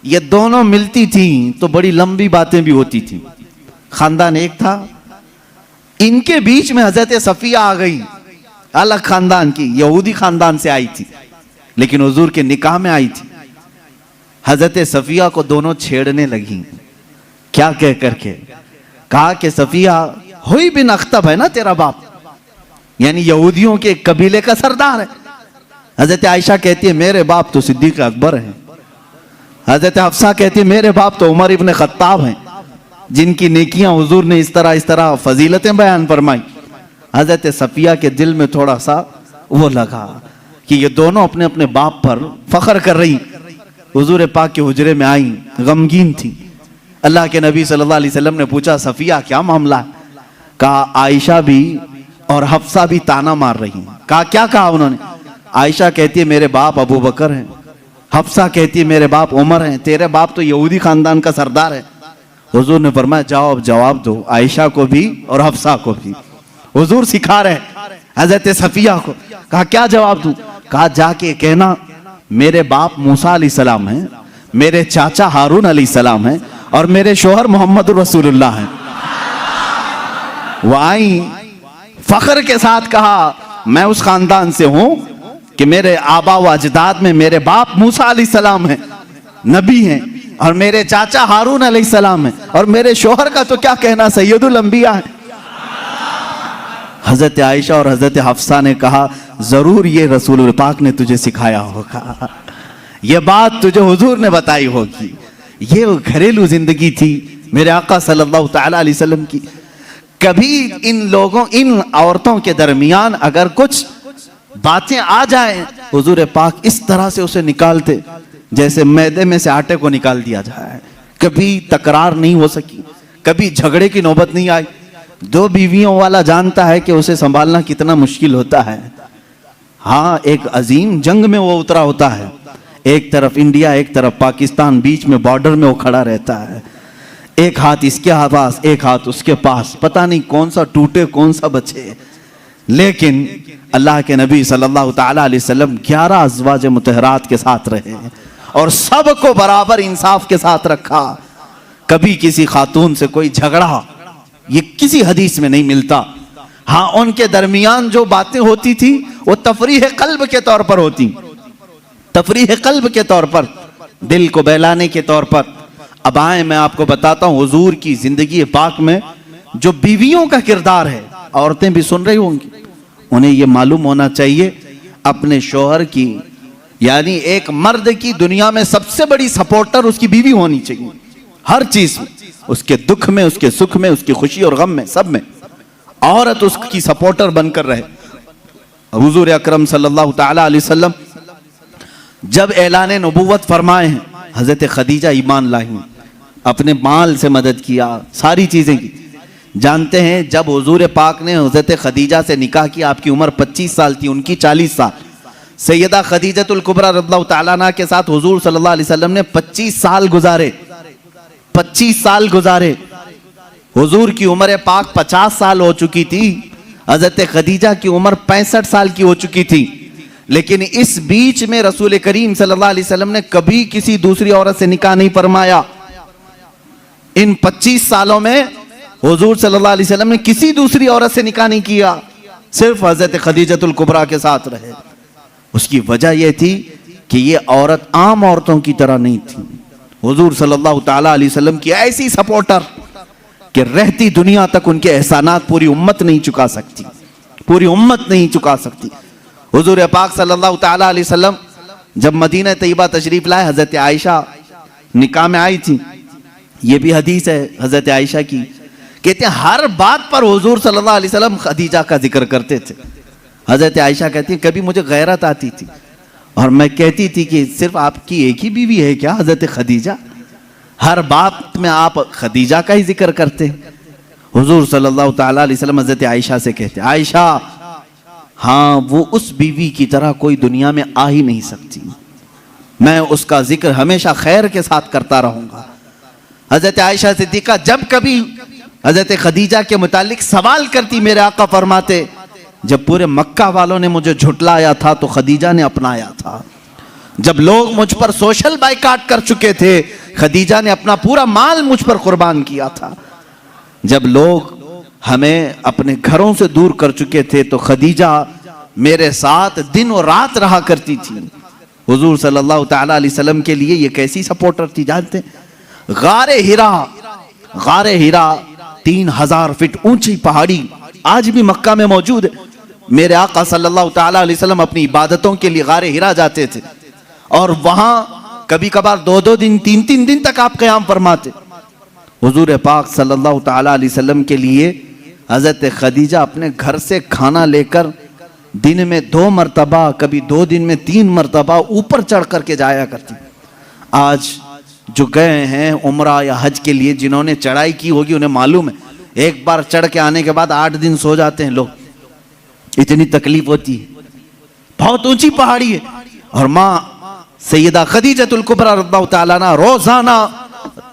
Speaker 2: ये दोनों मिलती थी तो बड़ी लंबी बातें भी होती थी। खानदान एक था, इनके बीच में हजरत सफिया आ गई, अलग खानदान की, यहूदी खानदान से आई थी, लेकिन हुजूर के निकाह में आई थी। हजरत सफिया को दोनों छेड़ने लगी। क्या कह करके? कहा कि सफिया हुई बिन अख्तब है ना तेरा बाप, यानी यहूदियों के कबीले का सरदार है। हजरत आयशा कहती है मेरे बाप तो सिद्दीक़ अकबर हैं। हजरत हफ्सा कहती है मेरे बाप तो उमर इब्न खत्ताब हैं, जिनकी नेकियां हुजूर ने इस तरह फजीलतें बयान फरमाई। हजरत सफिया के दिल में थोड़ा सा वो लगा कि ये दोनों अपने अपने बाप पर फख्र कर रही। हुजूर पाक के हुजरे में आई, गमगीन थी। अल्लाह के नबी सल्लल्लाहु अलैहि वसल्लम ने पूछा सफिया क्या मामला? कहा आयशा भी और हफ्सा भी ताना मार रही हैं। कहा क्या कहा उन्होंने? आयशा कहती है मेरे बाप अबू बकर हैं, हफ्सा कहती है मेरे बाप उमर हैं, तेरे बाप तो यहूदी खानदान का सरदार है। हुजूर ने फरमाया जाओ अब जवाब दो, आयशा को भी और हफ्सा को भी। हुजूर सिखा रहे हजरत सफिया को। कहा क्या जवाब दूं? कहा जाके कहना मेरे बाप मूसा अलैहिस्सलाम हैं, मेरे चाचा हारून अलैहिस्सलाम हैं और मेरे शोहर मोहम्मद रसूलुल्लाह हैं। वो आई फख्र के साथ कहा मैं उस खानदान से हूं कि मेरे आबा व अजदाद में मेरे बाप मूसा अलैहिस्सलाम हैं, नबी हैं, और मेरे चाचा हारून अलैहिस्सलाम हैं, और मेरे शोहर का तो क्या कहना सैयदुल अंबिया है। हजरत आयशा और हजरत हफ्सा ने कहा जरूर ये रसूल पाक ने तुझे सिखाया होगा, ये बात तुझे हुजूर ने बताई होगी। ये घरेलू जिंदगी थी मेरे आका सल्लल्लाहु ताला अलैहि वसल्लम की। कभी इन औरतों के दरमियान अगर कुछ बातें आ जाए, हुजूर पाक इस तरह से उसे निकालते जैसे मैदे में से आटे को निकाल दिया जाए। कभी तकरार नहीं हो सकी, कभी झगड़े की नौबत नहीं आई। दो बीवियों वाला जानता है कि उसे संभालना कितना मुश्किल होता है। हाँ, एक अजीम जंग में वो उतरा होता है, एक तरफ इंडिया एक तरफ पाकिस्तान, बीच में बॉर्डर में वो खड़ा रहता है। एक हाथ इसके पास एक हाथ उसके पास, पता नहीं कौन सा टूटे कौन सा बचे। लेकिन अल्लाह के नबी सल्लल्लाहु ताला अलैहि वसल्लम 11 अज़वाज मुतहरात के साथ रहे और सबको बराबर इंसाफ के साथ रखा। कभी किसी खातून से कोई झगड़ा, ये किसी हदीस में नहीं मिलता। हाँ, उनके दरमियान जो बातें होती थी वो तफरीह कल्ब के तौर पर होती, तफरीह कल्ब के तौर पर, दिल को बहलाने के तौर पर। अब आए मैं आपको बताता हूँ हुजूर की जिंदगी पाक में जो बीवियों का किरदार है। औरतें भी सुन रही होंगी, उन्हें ये मालूम होना चाहिए अपने शौहर की, यानी एक मर्द की दुनिया में सबसे बड़ी सपोर्टर उसकी बीवी होनी चाहिए। हर चीज में, उसके दुख में, उसके सुख में, उसकी खुशी और गम में, सब में औरत उसकी सपोर्टर बनकर रहे। हुजूर अकरम सल्लल्लाहु ताला अलैहि वसल्लम जब ऐलान नबूवत फरमाए हैं, हजरत खदीजा ईमान लाई, अपने माल से मदद किया, सारी चीजें की। जानते हैं जब हुजूर पाक ने हजरत खदीजा से निकाह किया, आपकी उम्र 25 साल थी, उनकी 40 साल। सैयदा खदीजतुल कुबरा रज़ियल्लाहु ताला अन्हा के साथ हुजूर सल्लल्लाहु अलैहि वसल्लम ने 25 साल गुजारे, 25 साल गुजारे। हुजूर की उम्र पाक 50 साल हो चुकी थी, हजरत खदीजा की उम्र 65 साल की हो चुकी थी। लेकिन इस बीच में रसूल करीम सल्लल्लाहु अलैहि वसल्लम ने कभी किसी दूसरी औरत से निकाह नहीं फरमाया। इन 25 सालों में हुजूर सल्लल्लाहु अलैहि वसल्लम ने किसी दूसरी औरत से निकाह नहीं किया, सिर्फ हजरत खदीजतुल कुबरा के साथ रहे। उसकी वजह यह थी कि ये औरत आम औरतों की तरह नहीं थी, हुजूर सल्लल्लाहु ताला अलैहि वसल्लम की ऐसी सपोर्टर कि रहती दुनिया तक उनके एहसानात पूरी उम्मत नहीं चुका सकती, पूरी उम्मत नहीं चुका सकती। हुजूर पाक सल्लल्लाहु ताला अलैहि वसल्लम जब मदीना तैयबा तशरीफ लाए, हजरत आयशा निकाह में आई थी। ये भी हदीस है हजरत आयशा की, कहते हैं हर बात पर हुजूर सल्लल्लाहु अलैहि वसल्लम खदीजा का जिक्र करते थे। हजरत आयशा कहती है कभी मुझे गैरत आती थी और मैं कहती थी कि सिर्फ आपकी एक ही बीवी है क्या हजरत खदीजा, हर बात में आप खदीजा का ही जिक्र करते हैं। हुजूर सल्लल्लाहु ताला अलैहि वसल्लम हजरत आयशा से कहते, आयशा हाँ, वो उस बीवी की तरह कोई दुनिया में आ ही नहीं सकती, मैं उसका जिक्र हमेशा खैर के साथ करता रहूंगा। हजरत आयशा सिद्दीका जब कभी हजरत खदीजा के मुतालिक सवाल करती, मेरे आका फरमाते जब पूरे मक्का वालों ने मुझे झुटलाया था तो खदीजा ने अपनाया था, जब लोग मुझ पर सोशल बाइकाट कर चुके थे खदीजा ने अपना पूरा माल मुझ पर कुर्बान किया था, जब लोग हमें अपने घरों से दूर कर चुके थे तो खदीजा मेरे साथ दिन और रात रहा करती थी। हुजूर सल्लल्लाहु ताला अलैहि वसल्लम के लिए ये कैसी सपोर्टर थी जानते? गारे हिरा 3000 फीट ऊंची पहाड़ी आज भी मक्का में मौजूद है। मेरे आका सल्लल्लाहु ताला अलैहि वसल्लम अपनी इबादतों के लिए गारे हिरा जाते थे और वहां कभी कभार 2-2 दिन 3-3 दिन तक आप क़याम फरमाते। हुजूर पाक सल्लल्लाहु ताला अलैहि वसल्लम के लिए हजरत खदीजा अपने घर से खाना लेकर दिन में 2 मरतबा, कभी 2 दिन में 3 मरतबा ऊपर चढ़ करके जाया करती। आज जो गए हैं उम्रा या हज के लिए, जिन्होंने चढ़ाई की होगी उन्हें मालूम है, एक बार चढ़ के आने के बाद 8 दिन सो जाते हैं लोग, इतनी तकलीफ होती है। बहुत ऊंची पहाड़ी है और माँ सैयदा खदीजतुल कुबरा रज़ियल्लाहु ताला अन्हा रोजाना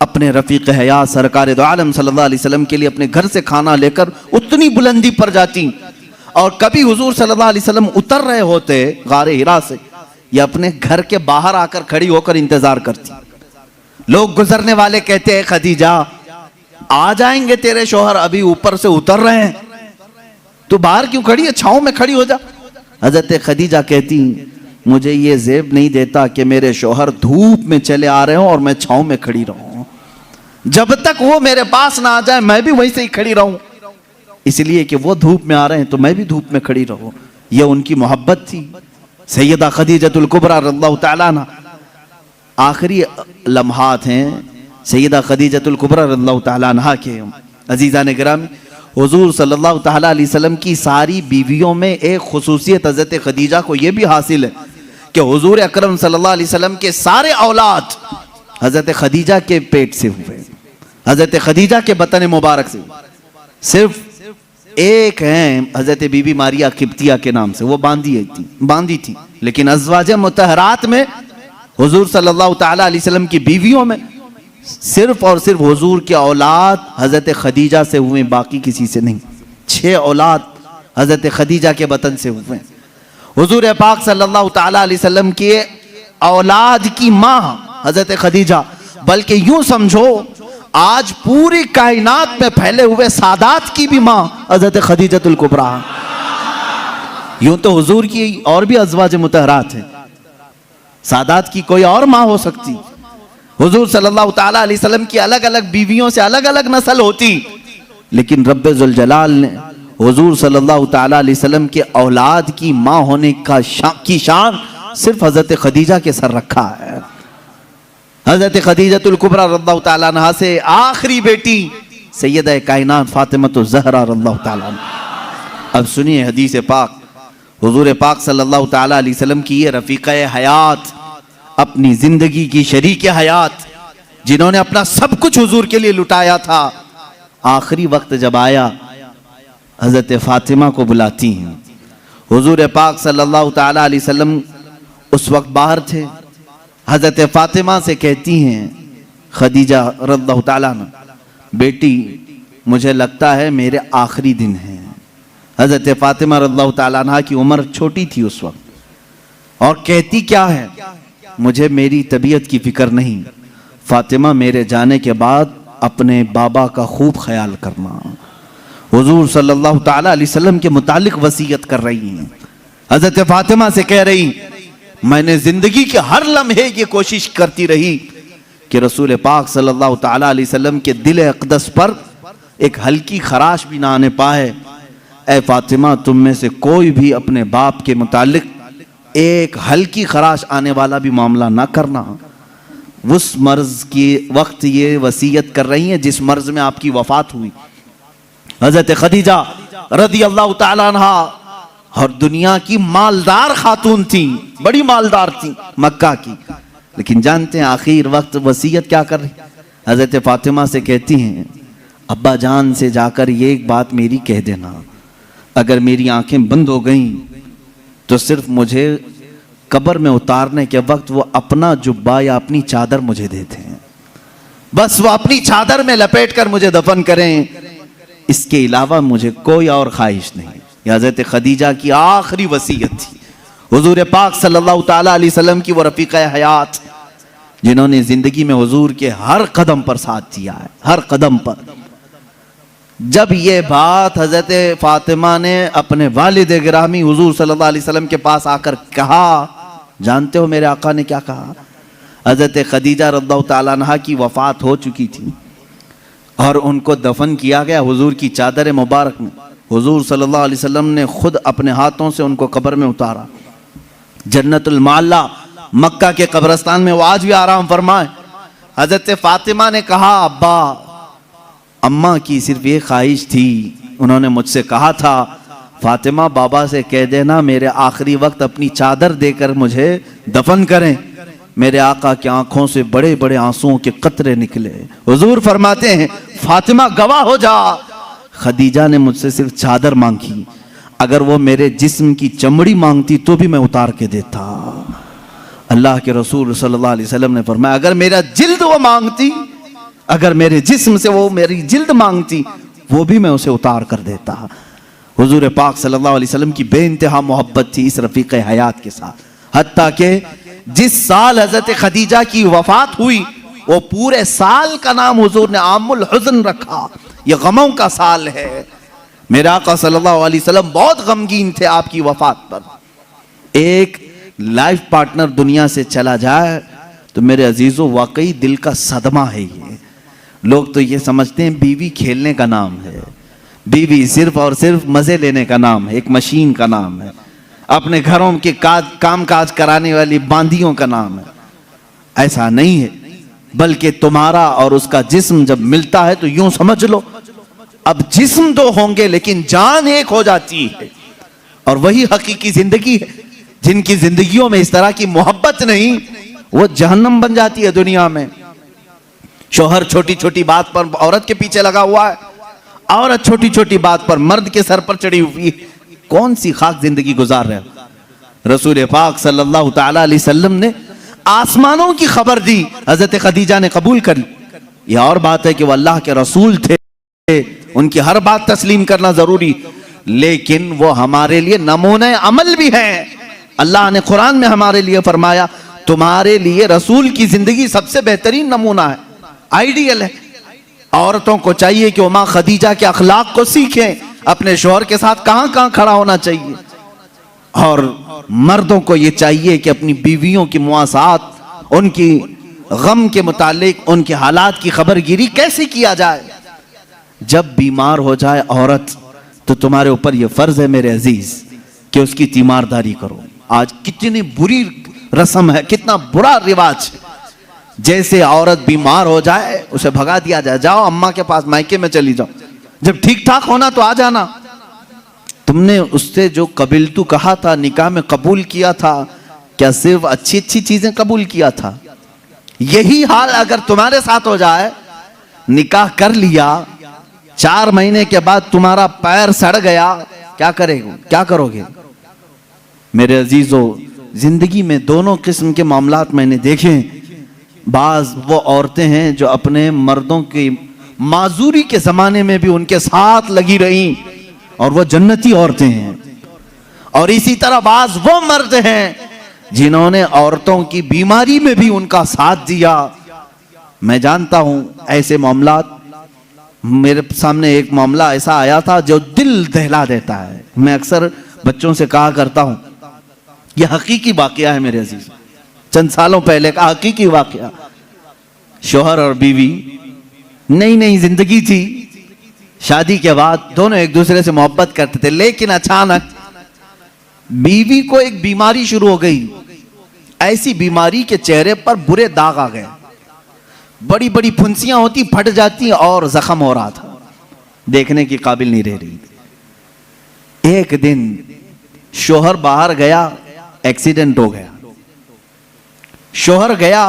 Speaker 2: अपने रफीक हयात सरकार दो आलम सल्लल्लाहु अलैहि वसल्लम के लिए अपने घर से खाना लेकर उतनी बुलंदी पर जाती। और कभी हुजूर सल्लल्लाहु अलैहि वसल्लम उतर रहे होते गारे हिरा से, या अपने घर के बाहर आकर खड़ी होकर इंतजार करती। लोग गुजरने वाले कहते हैं खदीजा आ जाएंगे तेरे शौहर, अभी ऊपर से उतर रहे हैं, तू बाहर क्यों खड़ी है, छांव में खड़ी हो जा। हजरत खदीजा कहती मुझे ये ज़ेब नहीं देता कि मेरे शौहर धूप में चले आ रहे हो और मैं छांव में खड़ी रहूं, जब तक वो मेरे पास ना आ जाए मैं भी वहीं से ही खड़ी रहूं, इसलिए कि वो धूप में आ रहे हैं तो मैं भी धूप में खड़ी रहूं। ये उनकी मोहब्बत थी। सैयदा खदीजतुल कुबरा रज़ियल्लाहु ताला अन्हा, आखिरी लम्हात हैं सैयदा खदीजतुल कुबरा रज़ियल्लाहु ताला अन्हा के। अजीज़ान गिरामी, हुजूर सल्लल्लाहु ताला अलैहि वसल्लम की सारी बीवियों में एक खुसूसियत हजरत खदीजा को यह भी हासिल है कि हुजूर अकरम सल्लल्लाहु अलैहि वसल्लम के सारे औलाद हजरत खदीजा के पेट से हुए, हजरत खदीजा के बतन मुबारक से। सिर्फ एक हैं हजरत बीबी मारिया किब्तिया के नाम से, वो बांदी थी, लेकिन अज़वाज मुतहरात में हुजूर सल्लल्लाहु ताला अलैहि वसल्लम की बीवियों में सिर्फ और सिर्फ हुजूर के औलाद हजरत खदीजा से हुए, बाकी किसी से नहीं। 6 औलाद हजरत खदीजा के बतन से हुए। हुजूर पाक सल्लल्लाहु ताला अलैहि वसल्लम के औलाद की माँ हजरत खदीजा, बल्कि यूं समझो आज पूरी कायनात में फैले हुए सादात की भी मां हजरत खदीजतुल कुबरा। यूं तो हुजूर की और भी अज़वाज मुतहरात हैं, सादात की कोई और मां हो सकती। हुजूर सल्लल्लाहु ताला अलैहि वसल्लम की अलग अलग बीवियों से अलग अलग नस्ल होती, लेकिन रब्बे जुल जलाल ने हुजूर सल्लल्लाहु ताला अलैहि वसल्लम के औलाद की मां होने का की शान सिर्फ हजरत खदीजा के सर रखा है। हजरत खदीजतुल कुबरा रज़ियल्लाहु ताला अन्हा से आखिरी बेटी सैयदा कायनात फातिमा ज़हरा रज़ियल्लाहु ताला अन्हा। अब सुनिए हदीस पाक, हुजूर पाक सल्लल्लाहु ताला अलैहि वसल्लम की ये रफ़ीक़े हयात, अपनी जिंदगी की शरीक हयात, जिन्होंने अपना सब कुछ हुजूर के लिए लुटाया था, आखिरी वक्त जब आया हजरत फातिमा को बुलाती हैं। हुजूर पाक सल्लल्लाहु ताला अलैहि वसल्लम उस वक्त बाहर थे। हजरत फातिमा से कहती हैं खदीजा रज़ियल्लाहु ताला अन्हा, बेटी मुझे लगता है मेरे आखिरी दिन हैं। हजरत फातिमा रज़ियल्लाहु ताला अन्हा की उम्र छोटी थी उस वक्त, और कहती क्या है, मुझे मेरी तबीयत की फिक्र नहीं, फातिमा मेरे जाने के बाद अपने बाबा का खूब ख्याल करना। हुजूर सल्लल्लाहु ताला अलैहि वसल्लम के मुतालिक वसीयत कर रही हैं। हजरत फातिमा से कह रही, मैंने जिंदगी के हर लम्हे ये कोशिश करती रही कि रसूल पाक सल्लल्लाहु ताला अलैहि वसल्लम के दिल अक़दस पर एक हल्की खराश भी ना आने पाए। ऐ फातिमा, तुम में से कोई भी अपने बाप के मुतालिक एक हल्की खराश आने वाला भी मामला ना करना। उस मर्ज के वक्त ये वसीयत कर रही हैं जिस मर्ज में आपकी वफात हुई। हजरत खदीजा रज़ियल्लाहु ताला अन्हा और दुनिया की मालदार खातून थी, बड़ी मालदार थी मक्का की, लेकिन जानते हैं आखिर वक्त वसीयत क्या कर रही। हजरत फातिमा से कहती हैं, अब्बा जान से जाकर ये एक बात मेरी कह देना, अगर मेरी आंखें बंद हो गईं तो सिर्फ मुझे कब्र में उतारने के वक्त वो अपना जुब्बा या अपनी चादर मुझे देते हैं, बस वो अपनी चादर में लपेट कर मुझे दफन करें, इसके अलावा मुझे कोई और ख्वाहिश नहीं। हज़रत खदीजा की आखिरी वसीयत थी। हुजूर पाक सल्लल्लाहु ताला अलैहि वसल्लम की वो रफ़ीक़े हयात, जिन्होंने जिंदगी में हुजूर के हर कदम पर साथ दिया है, हर कदम पर। जब ये बात हजरत फातिमा ने अपने वालिद गिरामी हुजूर सल्लल्लाहु अलैहि वसल्लम के पास आकर कहा, जानते हो मेरे आका ने क्या कहा? हजरत खदीजा रज़ियल्लाहु ताला अन्हा की वफात हो चुकी थी और उनको दफन किया गया हुजूर की चादर मुबारक में। हुजूर सल्लल्लाहु अलैहि वसल्लम ने खुद अपने हाथों से उनको कब्र में उतारा। जन्नतुल माला मक्का के कब्रिस्तान में वो आज भी आराम फरमाए। हजरत फातिमा ने कहा, अब्बा अम्मा की सिर्फ ये ख्वाहिश थी, उन्होंने मुझसे कहा था, फातिमा बाबा से कह देना मेरे आखिरी वक्त अपनी चादर देकर मुझे दफन करें। मेरे आका की आंखों से बड़े बड़े आंसुओं के कतरे निकले। हुजूर फरमाते हैं, फातिमा गवाह हो जा, खदीजा ने मुझसे सिर्फ चादर मांगी, अगर वो मेरे जिस्म की चमड़ी मांगती तो भी मैं उतार के देता। अल्लाह के रसूल सल्लल्लाहु अलैहि वसल्लम ने फरमाया, अगर मेरा जिल्द वो मांगती, अगर मेरे जिस्म से वो मेरी जिल्द मांगती, वो भी मैं उसे उतार कर देता। हुजूर पाक सल्लल्लाहु अलैहि वसल्लम की बेइंतहा मोहब्बत थी इस रफ़ीक़े हयात के साथ, हत्ता के जिस साल हजरत खदीजा की वफात हुई वो पूरे साल का नाम हुजूर ने आमुल हुज़्न रखा, ये गमों का साल है। मेरे आका सल्लल्लाहु अलैहि वसल्लम बहुत गमगीन थे आपकी वफात पर। एक लाइफ पार्टनर दुनिया से चला जाए तो मेरे अजीजों वाकई दिल का सदमा है ये। लोग तो ये समझते हैं बीवी खेलने का नाम है, बीवी सिर्फ और सिर्फ मजे लेने का नाम है, एक मशीन का नाम है, अपने घरों के काम काज कराने वाली बांदियों का नाम है। ऐसा नहीं है, बल्कि तुम्हारा और उसका जिस्म जब मिलता है तो यूं समझ लो अब जिस्म दो होंगे लेकिन जान एक हो जाती है। और वही हकीकी जिंदगी है। जिनकी जिंदगियों में इस तरह की मोहब्बत नहीं, वो जहन्नम बन जाती है दुनिया में। शोहर छोटी छोटी बात पर औरत के पीछे लगा हुआ है, औरत छोटी छोटी बात पर मर्द के सर पर चढ़ी हुई है। कौन सी खाक जिंदगी गुजार रहे हो। रसूल पाक सल्लल्लाहु ताला अलैहि वसल्लम ने आसमानों की खबर दी, हजरत खदीजा ने कबूल कर ली। यह और बात है कि वह अल्लाह के रसूल थे, उनकी हर बात तस्लीम करना जरूरी, लेकिन वो हमारे लिए नमूने अमल भी है। अल्लाह ने कुरान में हमारे लिए फरमाया, तुम्हारे लिए रसूल की जिंदगी सबसे बेहतरीन नमूना है, आइडियल है। औरतों को चाहिए कि वो माँ खदीजा के अखलाक को सीखें, अपने शौहर के साथ कहाँ कहाँ खड़ा होना चाहिए। और मर्दों को ये चाहिए कि अपनी बीवियों की मुआसात, उनकी गम के मुतालिक उनके हालात की खबरगिरी कैसे किया जाए। जब बीमार हो जाए औरत तो तुम्हारे ऊपर यह फर्ज है मेरे अजीज कि उसकी तीमारदारी करो। आज कितनी बुरी रस्म है, कितना बुरा रिवाज। जैसे औरत बीमार हो जाए उसे भगा दिया जाए, जाओ अम्मा के पास, मायके में चली जाओ, जब ठीक ठाक होना तो आ जाना। तुमने उससे जो कबिलतू कहा था, निकाह में कबूल किया था, क्या सिर्फ अच्छी अच्छी चीजें कबूल किया था? यही हाल अगर तुम्हारे साथ हो जाए, निकाह कर लिया, 4 महीने के बाद तुम्हारा पैर सड़ गया, क्या करेगा, क्या करोगे? मेरे अजीजों, जिंदगी में दोनों किस्म के मामलात मैंने देखे। बाज वो औरतें हैं जो अपने मर्दों की माजूरी के जमाने में भी उनके साथ लगी रही और वो जन्नती औरतें हैं। और इसी तरह बाज वो मर्द हैं जिन्होंने औरतों की बीमारी में भी उनका साथ दिया। मैं जानता हूं ऐसे मामलात। मेरे सामने एक मामला ऐसा आया था जो दिल दहला देता है। मैं अक्सर बच्चों से कहा करता हूं, यह हकीकी वाकया है मेरे अजीज, चंद सालों पहले का हकीकी वाकया। शौहर और बीवी नई नई जिंदगी थी, शादी के बाद दोनों एक दूसरे से मोहब्बत करते थे, लेकिन अचानक बीवी को एक बीमारी शुरू हो गई। ऐसी बीमारी के चेहरे पर बुरे दाग आ गए, बड़ी बड़ी फुंसियां होती, फट जाती और जख्म हो रहा था, देखने की काबिल नहीं रह रही। एक दिन शौहर बाहर गया, एक्सीडेंट हो गया। शौहर गया,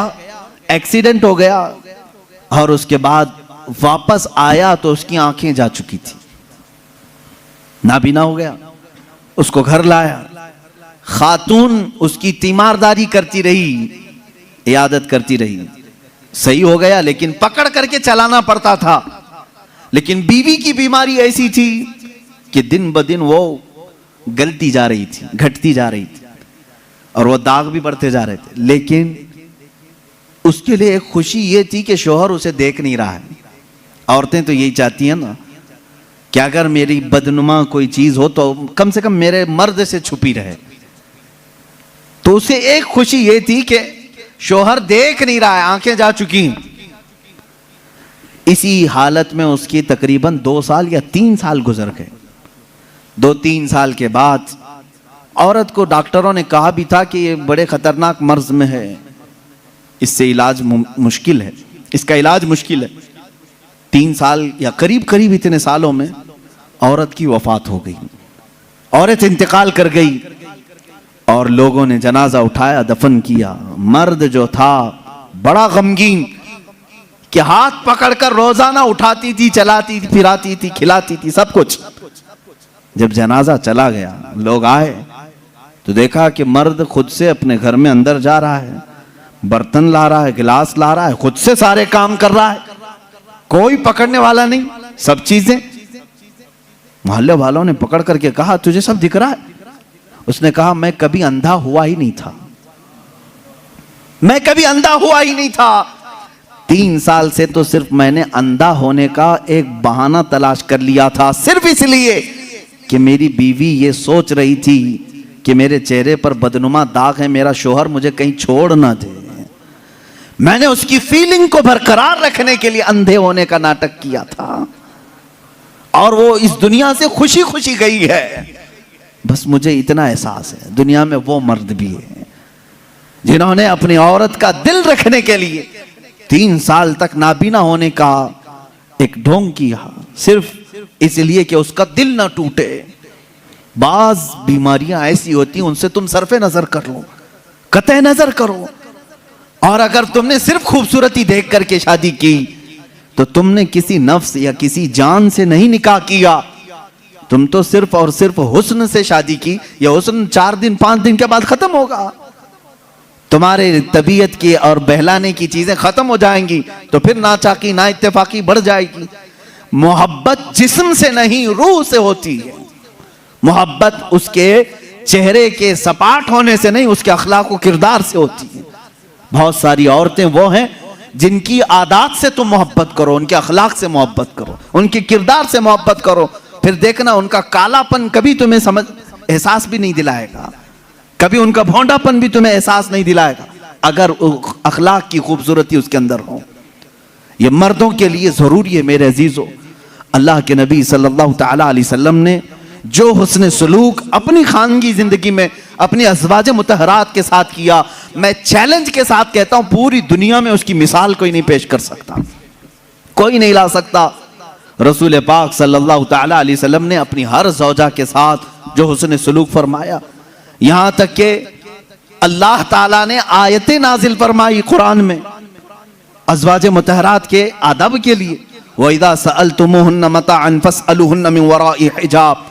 Speaker 2: एक्सीडेंट हो गया और उसके बाद वापस आया तो उसकी आंखें जा चुकी थी, नाबीना हो गया। उसको घर लाया, खातून उसकी तीमारदारी करती रही, इयादत करती रही। सही हो गया, लेकिन पकड़ करके चलाना पड़ता था। लेकिन बीवी की बीमारी ऐसी थी कि दिन ब दिन वो गलती जा रही थी, घटती जा रही थी और वो दाग भी बढ़ते जा रहे थे। लेकिन उसके लिए एक खुशी ये थी कि शौहर उसे देख नहीं रहा है। औरतें तो यही चाहती हैं ना कि अगर मेरी बदनुमा कोई चीज हो तो कम से कम मेरे मर्द से छुपी रहे। तो उसे एक खुशी ये थी कि शौहर देख नहीं रहा है, आंखें जा चुकी। इसी हालत में उसकी तकरीबन 2 साल या 3 साल गुजर गए। 2-3 साल के बाद औरत को डॉक्टरों ने कहा भी था कि ये बड़े खतरनाक मर्ज में है, इससे इलाज मुश्किल है, इसका इलाज मुश्किल है। 3 साल या करीब करीब इतने सालों में औरत की वफात हो गई, औरत इंतकाल कर गई और लोगों ने जनाजा उठाया, दफन किया। मर्द जो था बड़ा गमगीन कि हाथ पकड़कर रोजाना उठाती थी, चलाती थी, फिराती थी, खिलाती थी, सब कुछ। जब जनाजा चला गया, लोग आए तो देखा कि मर्द खुद से अपने घर में अंदर जा रहा है, बर्तन ला रहा है, गिलास ला रहा है, खुद से सारे काम कर रहा है, कोई पकड़ने वाला नहीं, सब चीजें। मोहल्ले वालों ने पकड़ करके कहा, तुझे सब दिख रहा है? उसने कहा, मैं कभी अंधा हुआ ही नहीं था, मैं कभी अंधा हुआ ही नहीं था। 3 साल से तो सिर्फ मैंने अंधा होने का एक बहाना तलाश कर लिया था, सिर्फ इसलिए कि मेरी बीवी ये सोच रही थी कि मेरे चेहरे पर बदनुमा दाग है, मेरा शौहर मुझे कहीं छोड़ ना दे। मैंने उसकी फीलिंग को बरकरार रखने के लिए अंधे होने का नाटक किया था और वो इस दुनिया से खुशी खुशी गई है। बस मुझे इतना एहसास है, दुनिया में वो मर्द भी है जिन्होंने अपनी औरत का दिल रखने के लिए 3 साल तक नाबीना होने का एक ढोंग किया, सिर्फ इसलिए कि उसका दिल ना टूटे। बाज बीमारियां ऐसी होती हैं, उनसे तुम सरफे नजर कर लो, कतई नजर करो। और अगर तुमने सिर्फ खूबसूरती देख करके शादी की तो तुमने किसी नफ्स या किसी जान से नहीं निकाह किया, तुम तो सिर्फ और सिर्फ हुस्न से शादी की। यह हुस्न 4 दिन 5 दिन के बाद खत्म होगा, तुम्हारे तबीयत की और बहलाने की चीजें खत्म हो जाएंगी, तो फिर नाचाकी ना इत्तेफाकी बढ़ जाएगी। मोहब्बत जिस्म से नहीं, रूह से होती है। मोहब्बत उसके चेहरे के सपाट होने से नहीं, उसके अखलाक व किरदार से होती है। बहुत सारी औरतें वो हैं जिनकी आदात से तुम मोहब्बत करो, उनके अखलाक से मोहब्बत करो, उनके किरदार से मोहब्बत करो, फिर देखना उनका कालापन कभी तुम्हें समझ एहसास भी नहीं दिलाएगा, कभी उनका भोंडापन भी तुम्हें एहसास नहीं दिलाएगा, अगर अखलाक की खूबसूरती उसके अंदर हो। ये मर्दों के लिए जरूरी है मेरे अजीजों। अल्लाह के नबी सल्लल्लाहु तआला अलैहि वसल्लम ने जो हुस्न सलूक अपनी खानगी जिंदगी में अपनी अज़वाज मुतहरात के साथ किया, मैं चैलेंज के साथ कहता हूं पूरी दुनिया में उसकी मिसाल कोई नहीं पेश कर सकता, कोई नहीं ला सकता। रसूल पाक सल्लल्लाहु तआला अलैहि वसल्लम ने अपनी हर ज़ौजा के साथ जो हुस्न सलूक फरमाया, यहां तक कि अल्लाह ताला ने आयतें नाजिल फरमाई कुरान में अज़वाज मुतहरात के आदब के लिए, वइज़ा सअलतुमुहुन्ना मताअन फस्अलूहुन्ना मिन वराइ हिजाब।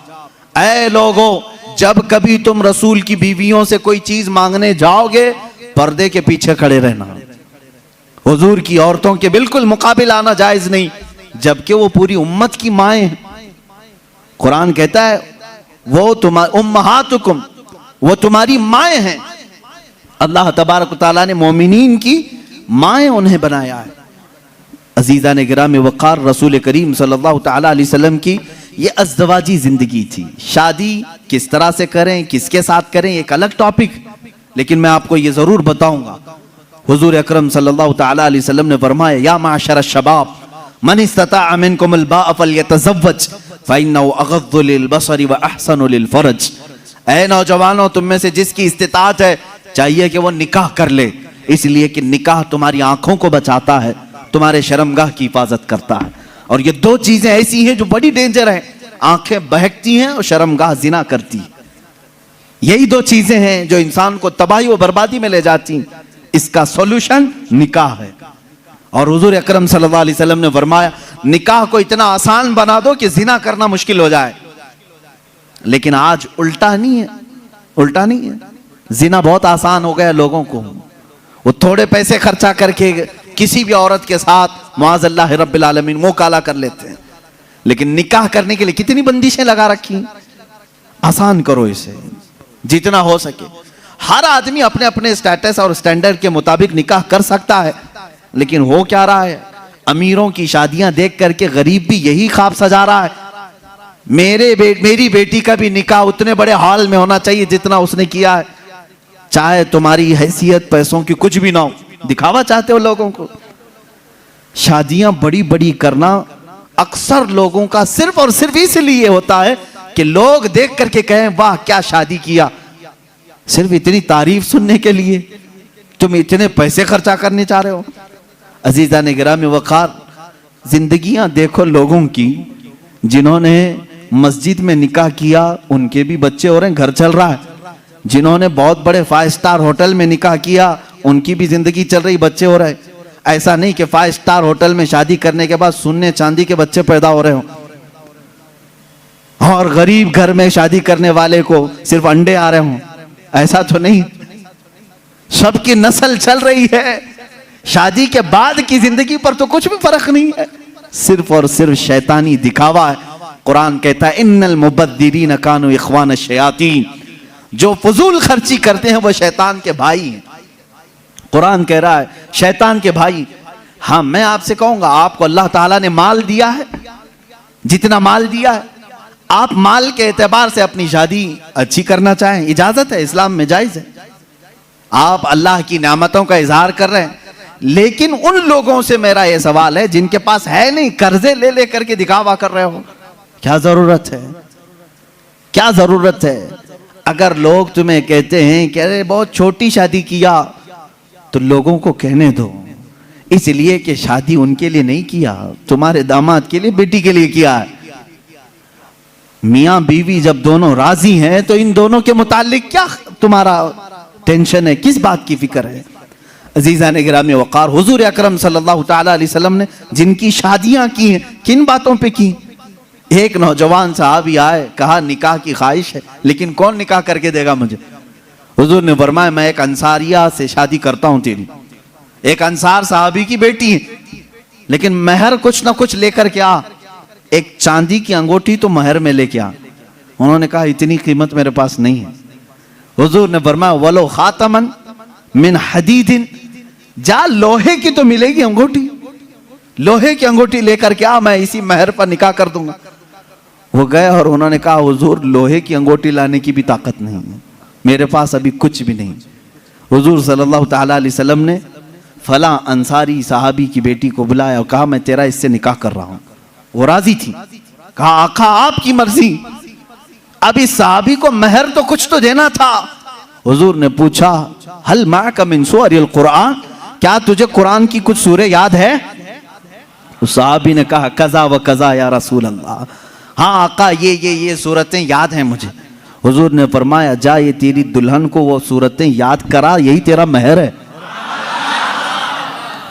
Speaker 2: ऐ लोगों, जब कभी तुम रसूल की बीवियों से कोई चीज मांगने जाओगे, पर्दे के पीछे खड़े रहना। हुजूर की औरतों के बिल्कुल मुकाबिल आना जायज नहीं, जबकि वो पूरी उम्मत की माएँ हैं। कुरान कहता है वो तुम्हारी उम्महातुकुम, वो तुम्हारी माएँ हैं। अल्लाह तबारक व तआला ने मोमिनीन की माएँ उन्हें बनाया है। अजीज़ा ने गिराम वक़ार, रसूल करीम सल्लल्लाहु तआला अलैहि वसल्लम की ये अज़दवाजी जिंदगी थी। शादी किस तरह से करें, किसके साथ करें, एक अलग टॉपिक, लेकिन मैं आपको ये जरूर बताऊंगा। हुजूर अकरम सल्लल्लाहु तआला अलैहि वसल्लम ने फरमाया, या माशर शबाब मन इस्तताअ मिनकुमुल बाअ फल्यतज़व्वज फ़इन्नहु अग़द्दु लिलबसरि व अहसनु लिलफ़रज। ऐ नौजवानों, तुम में से जिसकी इस्तिताअत है चाहिए कि वो निकाह कर ले, इसलिए कि निकाह तुम्हारी आंखों को बचाता है, तुम्हारे शर्मगाह की हिफाजत करता है। और ये दो चीजें ऐसी हैं जो बड़ी डेंजर है, आंखें बहकती हैं और शर्मगाह जिना करती है। यही दो चीजें हैं जो इंसान को तबाही और बर्बादी में ले जाती। इसका सॉल्यूशन निकाह है। और हुजूर अकरम सल्लल्लाहु अलैहि वसल्लम ने फरमाया, निकाह को इतना आसान बना दो कि जिना करना मुश्किल हो जाए। लेकिन आज उल्टा नहीं है, उल्टा नहीं है। जिना बहुत आसान हो गया लोगों को। वो थोड़े पैसे खर्चा करके किसी भी औरत के साथ मुआज़ल्लाह रब्बिल आलमीन मुंह काला कर लेते हैं। लेकिन निकाह करने के लिए कितनी बंदिशें लगा रखी। आसान करो इसे जितना हो सके। हर आदमी अपने अपने स्टेटस और स्टैंडर्ड के मुताबिक निकाह कर सकता है, लेकिन हो क्या रहा है, अमीरों की शादियां देख करके गरीब भी यही ख्वाब सजा रहा है, मेरी बेटी का भी निकाह उतने बड़े हॉल में होना चाहिए जितना उसने किया है। चाहे तुम्हारी हैसियत पैसों की कुछ भी ना हो, दिखावा चाहते हो लोगों को। शादियां बड़ी बड़ी करना अक्सर लोगों का सिर्फ और सिर्फ इसलिए होता है कि लोग देख करके कहें वाह क्या शादी किया। सिर्फ इतनी तारीफ सुनने के लिए तुम इतने पैसे खर्चा करने चाह रहे हो। अजीजा ने गिरामी वक़ार, जिंदगियां देखो लोगों की, जिन्होंने मस्जिद में निकाह किया उनके भी बच्चे हो रहे हैं, घर चल रहा है। जिन्होंने बहुत बड़े 5 स्टार होटल में निकाह किया उनकी भी जिंदगी चल रही, बच्चे हो रहे। ऐसा नहीं कि 5 स्टार होटल में शादी करने के बाद सोने चांदी के बच्चे पैदा हो रहे हो और गरीब घर में शादी करने वाले को सिर्फ अंडे आ रहे हों। ऐसा तो नहीं, सबकी नस्ल चल रही है। शादी के बाद की जिंदगी पर तो कुछ भी फर्क नहीं है, सिर्फ और सिर्फ शैतानी दिखावा है। कुरान कहता है इन्नल मुबद्दिरीन कानू इख्वान शयातीन, जो फजूल खर्ची करते हैं वो शैतान के भाई हैं। कुरान कह रहा है शैतान के भाई। हाँ, मैं आपसे कहूंगा, आपको अल्लाह ताला ने माल दिया है, जितना माल दिया है, आप माल के एतबार से अपनी शादी अच्छी करना चाहें, इजाजत है, इस्लाम में जायज है। आप अल्लाह की नेमतों का इजहार कर रहे हैं, लेकिन उन लोगों से मेरा यह सवाल है जिनके पास है नहीं, कर्जे ले ले करके दिखावा कर रहे हो, क्या जरूरत है, क्या जरूरत है। अगर लोग तुम्हें कहते हैं कि अरे बहुत छोटी शादी किया, तो लोगों को कहने दो, इसलिए कि शादी उनके लिए नहीं किया, तुम्हारे दामाद के लिए, बेटी के लिए किया है। मियां बीवी जब दोनों राजी हैं तो इन दोनों के मुतालिक क्या तुम्हारा टेंशन है, किस बात की फिक्र है। अजीजा ने गिरामी वक़ार, हुजूर अकरम सल्लल्लाहु तआला अलैहि वसल्लम ने जिनकी शादियां की हैं, किन बातों पे की। एक नौजवान साहबी आए, कहा निकाह की ख्वाहिश है, लेकिन कौन निकाह करके देगा मुझे। हुजूर ने फरमाया मैं एक अंसारिया से शादी करता हूं तेरी। एक अंसार साहबी की बेटी है, लेकिन महर कुछ ना कुछ लेकर के आ, एक चांदी की अंगूठी तो महर में लेके आ। उन्होंने कहा इतनी कीमत मेरे पास नहीं है। हुजूर ने फरमाया वलो खातमन मिन हदीदिन, जा लोहे की तो मिलेगी अंगूठी, लोहे की अंगूठी लेकर के आ, मैं इसी महर पर निकाह कर दूंगा। वो गए और उन्होंने कहा हुजूर लोहे की अंगूठी लाने की भी ताकत नहीं है, मेरे पास अभी कुछ भी नहीं। हुजूर सल्लल्लाहु ताला अलैहि वसल्लम ने फला अंसारी साहबी की बेटी को बुलाया और कहा मैं तेरा इससे निकाह कर रहा हूं। वो राजी थी। कहा आका आपकी मर्जी, अब इस साहबी को महर तो कुछ तो देना था। हुजूर ने पूछा हल माका मिन सूरिल कुरान, क्या तुझे कुरान की कुछ सूरे याद है? उस साहबी ने कहा कज़ा व कज़ा या रसूल अल्लाह, हाँ आका ये सूरतें याद हैं मुझे। हुजूर ने फरमाया जा ये तेरी दुल्हन को वो सूरतें याद करा, यही तेरा महर है।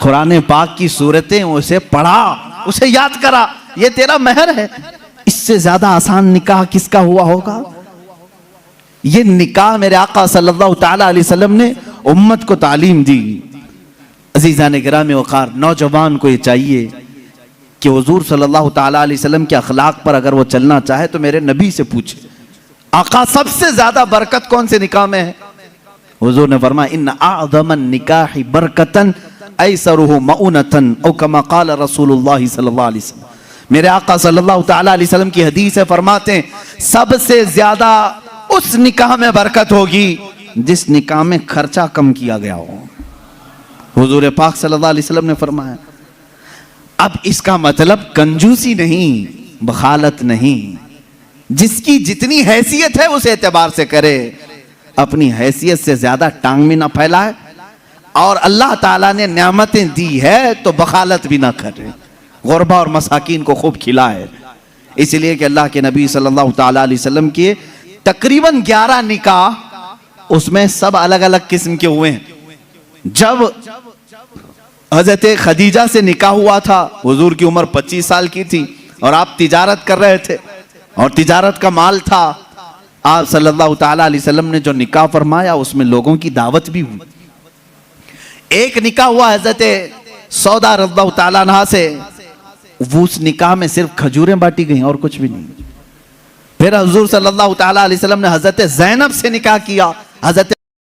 Speaker 2: कुरान पाक की सूरतें उसे पढ़ा, उसे याद करा, ये तेरा महर है। इससे ज्यादा आसान निकाह किसका हुआ होगा? ये निकाह मेरे आका सल्लल्लाहु ताला अलैहि वसल्लम ने उम्मत को तालीम दी। अजीज़ान गिराम वक़ार, नौजवान को ये चाहिए कि हुजूर सल्लल्लाहु ताला अलैहि वसल्लम के अखलाक पर अगर वो चलना चाहे तो मेरे नबी से पूछे, आका सबसे ज्यादा बरकत कौन से निकाह में है? हुजूर ने फरमाया इन्न अअज़मन निकाहि बरकतन ऐसरुहु मऊनतन औ कमा क़ाल रसूलुल्लाह सल्लल्लाहु अलैहि वसल्लम। मेरे आका सल्लल्लाहु ताला अलैहि वसल्लम की हदीस है, फरमाते हैं सबसे ज्यादा उस निकाह में बरकत होगी जिस निकाह में खर्चा कम किया गया हो। हुजूर पाक सल्लल्लाहु अलैहि वसल्लम ने फरमाया। अब इसका मतलब कंजूसी नहीं, बखालत नहीं, जिसकी जितनी हैसियत है उस एतबार से करे, अपनी हैसियत से ज्यादा टांग भी ना फैलाए, और अल्लाह ताला ने नेमतें दी है तो बखालत भी ना करे, गुरबा और मसाकीन को खूब खिलाए। इसलिए कि अल्लाह के नबी सल्लल्लाहु ताला अलैहि वसल्लम के तकरीबन 11 निकाह, उसमें सब अलग अलग किस्म के हुए हैं। जब हजरत खदीजा से निकाह हुआ था, हुजूर की उम्र 25 साल की थी और आप तिजारत कर रहे थे और तिजारत का माल था। आप सल्लल्लाहु ताला अलैहि वसल्लम ने जो निकाह फरमाया उसमें लोगों की दावत भी हुई। एक निकाह हुआ हजरत सौदा रज़ियल्लाहु ताला अन्हा से, वो उस निकाह में सिर्फ खजूरें बांटी गई और कुछ भी नहीं। फिर हुजूर सल्लल्लाहु ताला अलैहि वसल्लम ने हजरत ज़ैनब से निकाह किया, हजरत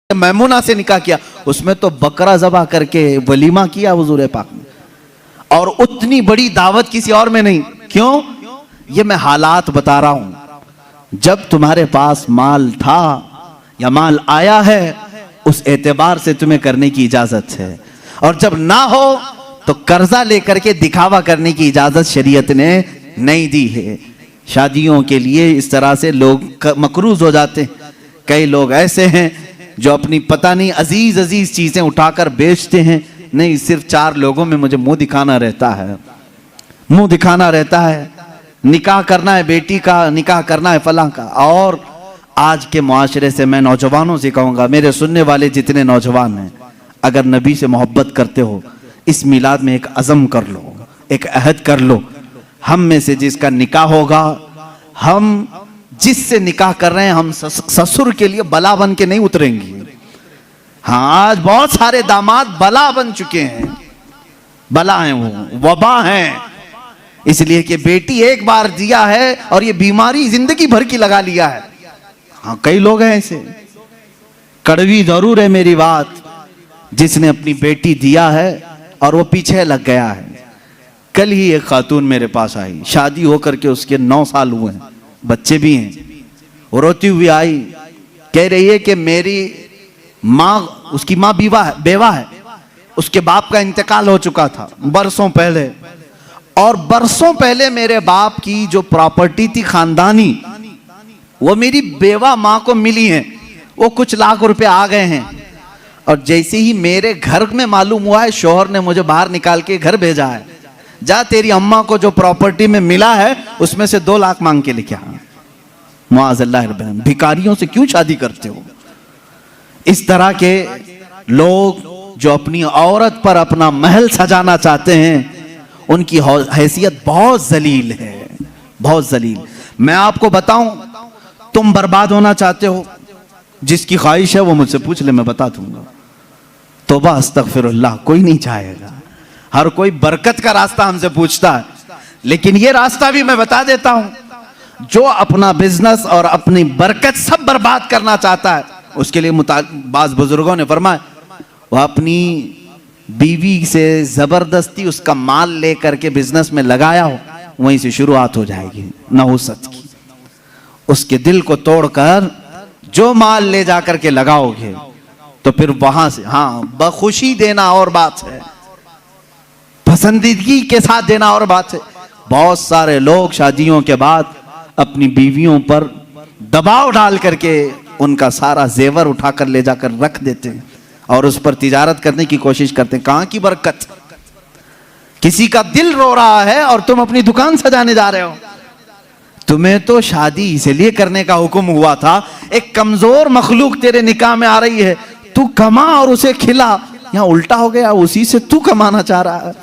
Speaker 2: मैमुना से निकाह किया, उसमें तो बकरा ज़बह करके वलीमा किया हुजूर पाक ने, और उतनी बड़ी दावत किसी और में नहीं। क्यों? ये मैं हालात बता रहा हूं। जब तुम्हारे पास माल था या माल आया है उस एतबार से तुम्हें करने की इजाजत है, और जब ना हो तो कर्जा लेकर के दिखावा करने की इजाजत शरीयत ने नहीं दी है। शादियों के लिए इस तरह से लोग मकरूज हो जाते हैं। कई लोग ऐसे हैं जो अपनी पता नहीं अजीज अजीज चीजें उठाकर बेचते हैं, नहीं सिर्फ 4 लोगों में मुझे मुंह दिखाना रहता है, मुंह दिखाना रहता है, निकाह करना है बेटी का, निकाह करना है फलां का। और आज के मुआशरे से मैं नौजवानों से कहूंगा, मेरे सुनने वाले जितने नौजवान हैं, अगर नबी से मोहब्बत करते हो इस मिलाद में एक अज़म कर लो, एक अहद कर लो, हम में से जिसका निकाह होगा, हम जिससे निकाह कर रहे हैं, हम ससुर के लिए बला बन के नहीं उतरेंगे। हाँ, आज बहुत सारे दामाद बला बन चुके हैं, बला हैं, वो वबा हैं, इसलिए कि बेटी एक बार दिया है और ये बीमारी जिंदगी भर की लगा लिया है। हाँ, कई लोग हैं ऐसे। कड़वी जरूर है मेरी बात, जिसने अपनी बेटी दिया है और वो पीछे लग गया है। कल ही एक खातून मेरे पास आई, शादी होकर के उसके 9 साल हुए हैं, बच्चे भी हैं। वो रोती हुई आई, कह रही है कि मेरी माँ, उसकी माँ बेवा है, उसके बाप का इंतकाल हो चुका था बरसों पहले, और बरसों पहले मेरे बाप की जो प्रॉपर्टी थी खानदानी, वो मेरी बेवा माँ को मिली है, वो कुछ लाख रुपए आ गए हैं। और जैसे ही मेरे घर में मालूम हुआ है, शोहर ने मुझे बाहर निकाल के घर भेजा है, जा तेरी अम्मा को जो प्रॉपर्टी में मिला है उसमें से 2 लाख मांग के लेके आ। मुआज़ल्लाह, भिखारियों से क्यों शादी करते हो? इस तरह के लोग जो अपनी औरत पर अपना महल सजाना चाहते हैं, उनकी हैसियत बहुत जलील है, बहुत जलील। मैं आपको बताऊं, तुम बर्बाद होना चाहते हो, जिसकी ख्वाहिश है वो मुझसे पूछ ले, मैं बता दूंगा। तौबा अस्तगफिरुल्लाह, कोई नहीं चाहेगा। हर कोई बरकत का रास्ता हमसे पूछता है, लेकिन ये रास्ता भी मैं बता देता हूं। जो अपना बिजनेस और अपनी बरकत सब बर्बाद करना चाहता है, उसके लिए बाज़ बुजुर्गों ने फरमाया, वह अपनी बीवी से जबरदस्ती उसका माल लेकर के बिजनेस में लगाया हो, वहीं से शुरुआत हो जाएगी नहुसत की। उसके दिल को तोड़कर जो माल ले जाकर के लगाओगे तो फिर वहां से, हाँ, बखुशी देना और बात है, पसंदीदगी के साथ देना और बात है। बहुत सारे लोग शादियों के बाद अपनी बीवियों पर दबाव डाल करके उनका सारा जेवर उठाकर ले जाकर रख देते हैं और उस पर तिजारत करने की कोशिश करते हैं। कहां की बरकत? किसी का दिल रो रहा है और तुम अपनी दुकान सजाने जा रहे हो। तुम्हें तो शादी इसलिए करने का हुक्म हुआ था, एक कमजोर मखलूक तेरे निकाह में आ रही है, तू कमा और उसे खिला। यहां उल्टा हो गया, उसी से तू कमाना चाह रहा है।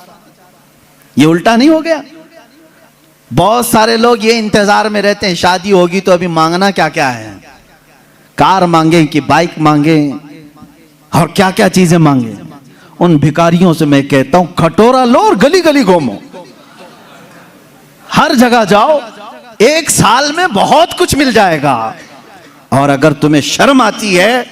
Speaker 2: ये उल्टा नहीं हो गया? बहुत सारे लोग ये इंतजार में रहते हैं शादी होगी तो अभी मांगना क्या क्या है, कार मांगे कि बाइक मांगे और क्या क्या चीजें मांगे। उन भिखारियों से मैं कहता हूं खटोरा लो और गली गली घूमो, हर जगह जाओ, एक साल में बहुत कुछ मिल जाएगा। और अगर तुम्हें शर्म आती है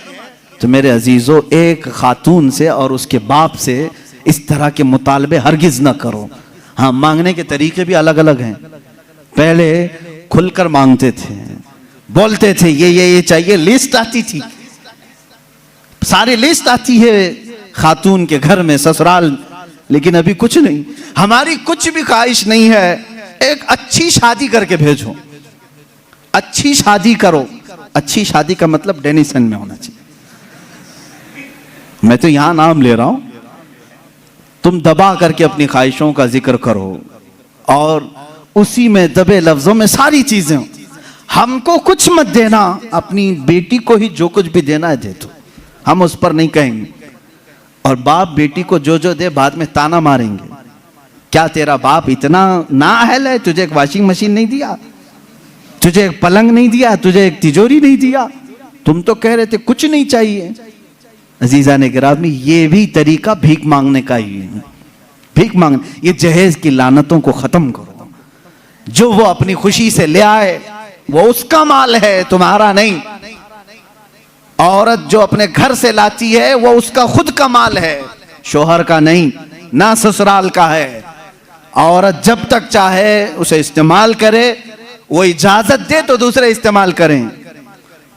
Speaker 2: तो मेरे अजीजों, एक खातून से और उसके बाप से इस तरह के मुतालबे हरगिज ना करो। हाँ, मांगने के तरीके भी अलग अलग हैं। पहले खुलकर मांगते थे, बोलते थे ये चाहिए, लिस्ट आती थी, सारी लिस्ट आती है खातून के घर में, ससुराल। लेकिन अभी कुछ नहीं, हमारी कुछ भी ख्वाहिश नहीं है, एक अच्छी शादी करके भेजो, अच्छी शादी करो। अच्छी शादी का मतलब डेनिसन में होना चाहिए। मैं तो यहां नाम ले रहा हूं, तुम दबा करके अपनी ख्वाहिशों का जिक्र करो और उसी में दबे लफ्जों में सारी चीजें। हमको कुछ मत देना, अपनी बेटी को ही जो कुछ भी देना है दे दो, हम उस पर नहीं कहेंगे। और बाप बेटी को जो जो दे बाद में ताना मारेंगे, क्या तेरा बाप इतना नाअहल है, तुझे एक वॉशिंग मशीन नहीं दिया, तुझे एक पलंग नहीं दिया, तुझे एक तिजोरी नहीं दिया, तुम तो कह रहे थे कुछ नहीं चाहिए। अजीजा ने गिरामी, ये भी तरीका भीख मांगने का ही है। भीख मांगने, ये जहेज की लानतों को खत्म करो। जो वो अपनी खुशी से ले आए वो उसका माल है, तुम्हारा नहीं। औरत जो अपने घर से लाती है वो उसका खुद का माल है, शोहर का नहीं, ना ससुराल का है। औरत जब तक चाहे उसे इस्तेमाल करे, वो इजाजत दे तो दूसरे इस्तेमाल करें।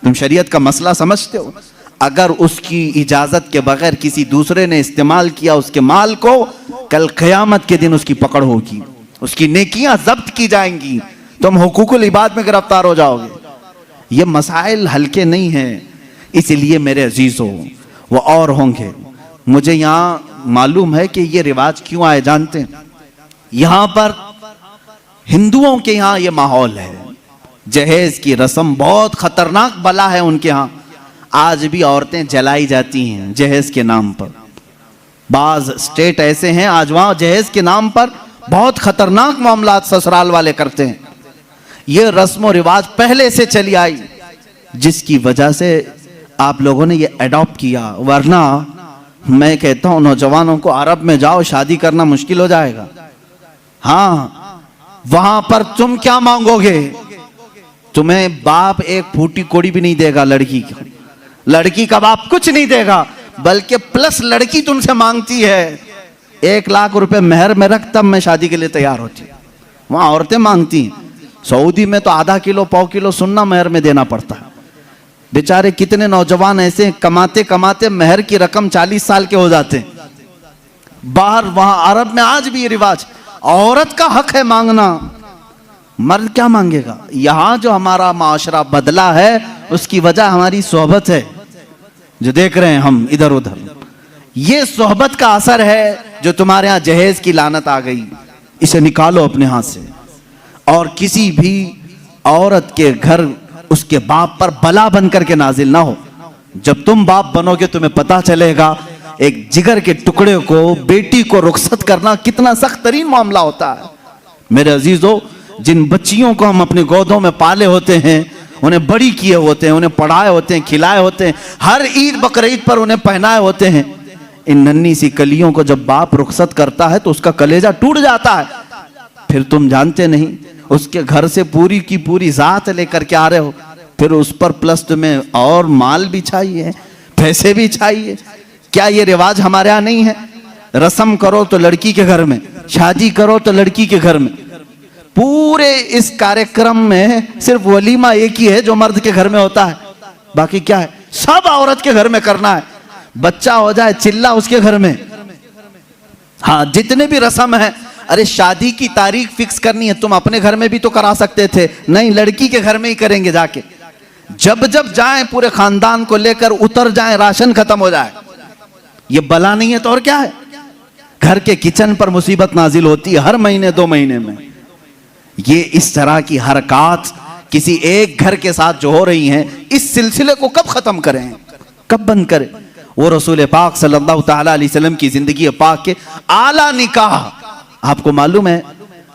Speaker 2: तुम शरीयत का मसला समझते हो? अगर उसकी इजाजत के बगैर किसी दूसरे ने इस्तेमाल किया उसके माल को, कल क़यामत के दिन उसकी पकड़ होगी, उसकी नेकियां जब्त की जाएंगी, तुम हुकूकुल इबाद में गिरफ्तार हो जाओगे। ये मसाइल हल्के नहीं हैं। इसलिए मेरे अजीजों, वो और होंगे। मुझे यहाँ मालूम है कि ये रिवाज क्यों आए जानते हैं? यहाँ पर हिंदुओं के यहाँ ये माहौल है, जहेज की रस्म बहुत खतरनाक बला है उनके यहाँ। आज भी औरतें जलाई जाती हैं जहेज के नाम पर। बाज स्टेट ऐसे हैं आज वहां जहेज के नाम पर बहुत खतरनाक मामलात ससुराल वाले करते हैं। ये रस्म और रिवाज पहले से चली आई, जिसकी वजह से आप लोगों ने ये अडॉप्ट किया। वरना मैं कहता हूं नौजवानों को, अरब में जाओ, शादी करना मुश्किल हो जाएगा। हाँ, वहां पर तुम क्या मांगोगे? तुम्हें बाप एक फूटी कोड़ी भी नहीं देगा लड़की की, लड़की का बाप कुछ नहीं देगा, बल्कि प्लस लड़की तुमसे मांगती है 1 लाख रुपए मेहर में रख, तब मैं शादी के लिए तैयार होती। वहां औरतें मांगती हैं। सऊदी में तो आधा किलो पाव किलो सुन्ना मेहर में देना पड़ता है। बेचारे कितने नौजवान ऐसे कमाते कमाते मेहर की रकम 40 साल के हो जाते हैं। बाहर वहां अरब में आज भी ये रिवाज, औरत का हक है मांगना, मर्द क्या मांगेगा? यहां जो हमारा माशरा बदला है उसकी वजह हमारी सोहबत है, जो देख रहे हैं हम इधर उधर। ये सोहबत का असर है जो तुम्हारे यहां जहेज की लानत आ गई। इसे निकालो अपने हाथ से। और किसी भी औरत के घर उसके बाप पर बला बन करके नाजिल ना हो। जब तुम बाप बनोगे तुम्हें पता चलेगा एक जिगर के टुकड़े को, बेटी को रुखसत करना कितना सख्त तरीन मामला होता है। मेरे अजीजों, जिन बच्चियों को हम अपने गोदों में पाले होते हैं, उन्हें बड़ी किए होते हैं, उन्हें पढ़ाए होते हैं, खिलाए होते हैं, हर ईद बकरीद पर उन्हें पहनाए होते हैं, इन नन्ही सी कलियों को जब बाप रुखसत करता है तो उसका कलेजा टूट जाता है। फिर तुम जानते नहीं, उसके घर से पूरी की पूरी जात लेकर के आ रहे हो, फिर उस पर प्लस तुम्हें और माल भी चाहिए, पैसे भी चाहिए। क्या ये रिवाज हमारे यहाँ नहीं है? रस्म करो तो लड़की के घर में, शादी करो तो लड़की के घर में। पूरे इस कार्यक्रम में सिर्फ वलीमा एक ही है जो मर्द के घर में होता है, बाकी क्या है सब औरत के घर में करना है। बच्चा हो जाए चिल्ला उसके घर में। हाँ, जितने भी रस्म है, अरे शादी की तारीख फिक्स करनी है, तुम अपने घर में भी तो करा सकते थे, नहीं लड़की के घर में ही करेंगे जाके। जब जब जाएं पूरे खानदान को लेकर उतर जाएं, राशन खत्म हो जाए। ये बला नहीं है तो और क्या है। घर के किचन पर मुसीबत नाजिल होती है हर महीने 2 महीने में। ये इस तरह की हरकत किसी एक घर के साथ जो हो रही हैं, इस सिलसिले को कब खत्म करें, कब बंद करें। वो रसूल पाक सल्लल्लाहु ताला अलैहि वसल्लम की जिंदगी पाक के आला निकाह, आपको मालूम है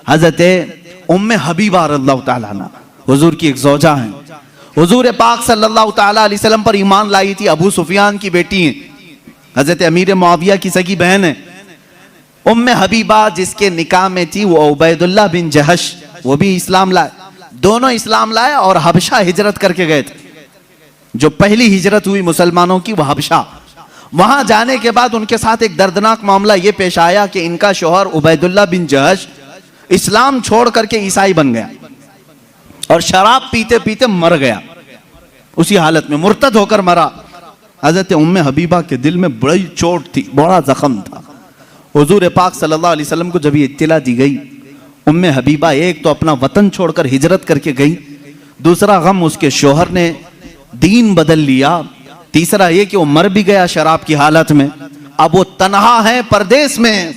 Speaker 2: हजरत उम्मे हबीबा रज़ियल्लाहु ताला अन्हा हुजूर की एक ज़ौजा हैं। हुजूर पाक सल्लल्लाहु ताला अलैहि वसल्लम पर ईमान लाई थी, अबू सुफियान की बेटी हैं, हजरत अमीर मुआविया की सगी बहन है। उम्मे हबीबा जिसके निकाह में थी वो उबैदुल्लाह बिन जहश, वो भी इस्लाम लाए। दोनों इस्लाम लाए और हबशा हिजरत करके गए थे। जो पहली हिजरत हुई मुसलमानों की वो हबशा। वहां जाने के बाद उनके साथ एक दर्दनाक मामला ये पेश आया कि इनका शोहर उबैदुल्लाह बिन जहश इस्लाम छोड़ करके ईसाई बन गया और शराब पीते पीते मर गया। उसी हालत में मुर्तद होकर मरा। हजरत उम्मे हबीबा के दिल में बड़ी चोट थी, बड़ा जख्म था। हुजूर पाक सल्लल्लाहु अलैहि वसल्लम को जब ये इत्तिला दी गई, उम्मे हबीबा एक तो अपना वतन छोड़कर हिजरत करके गई, दूसरा गम उसके शोहर ने दीन बदल लिया, तीसरा ये कि वो मर भी गया शराब की हालत में। अब वो तन्हा है परदेश में,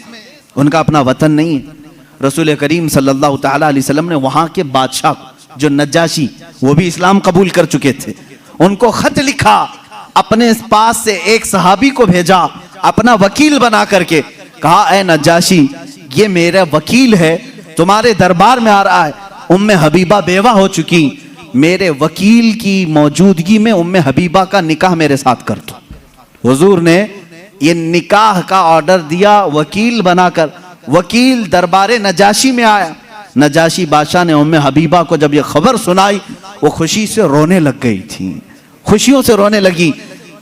Speaker 2: उनका अपना वतन नहीं है। रसूल करीम सल्लल्लाहु ताला अलैहि वसल्लम ने वहां के बादशाह जो नजाशी, वो भी इस्लाम कबूल कर चुके थे, उनको खत लिखा, अपने पास से एक सहाबी को भेजा अपना वकील बना करके, कहा ऐ नजाशी ये मेरा वकील है, तुम्हारे दरबार में आ रहा है। उम्मे हबीबा बेवा हो चुकी, मेरे वकील की मौजूदगी में उम्मे हबीबा का निकाह मेरे साथ कर दो। हुजूर ने ये निकाह का ऑर्डर दिया वकील बनाकर। वकील दरबारे नजाशी में आया। नजाशी बादशाह ने उम्मे हबीबा को जब ये खबर सुनाई, वो खुशी से रोने लग गई थी, खुशियों से रोने लगी।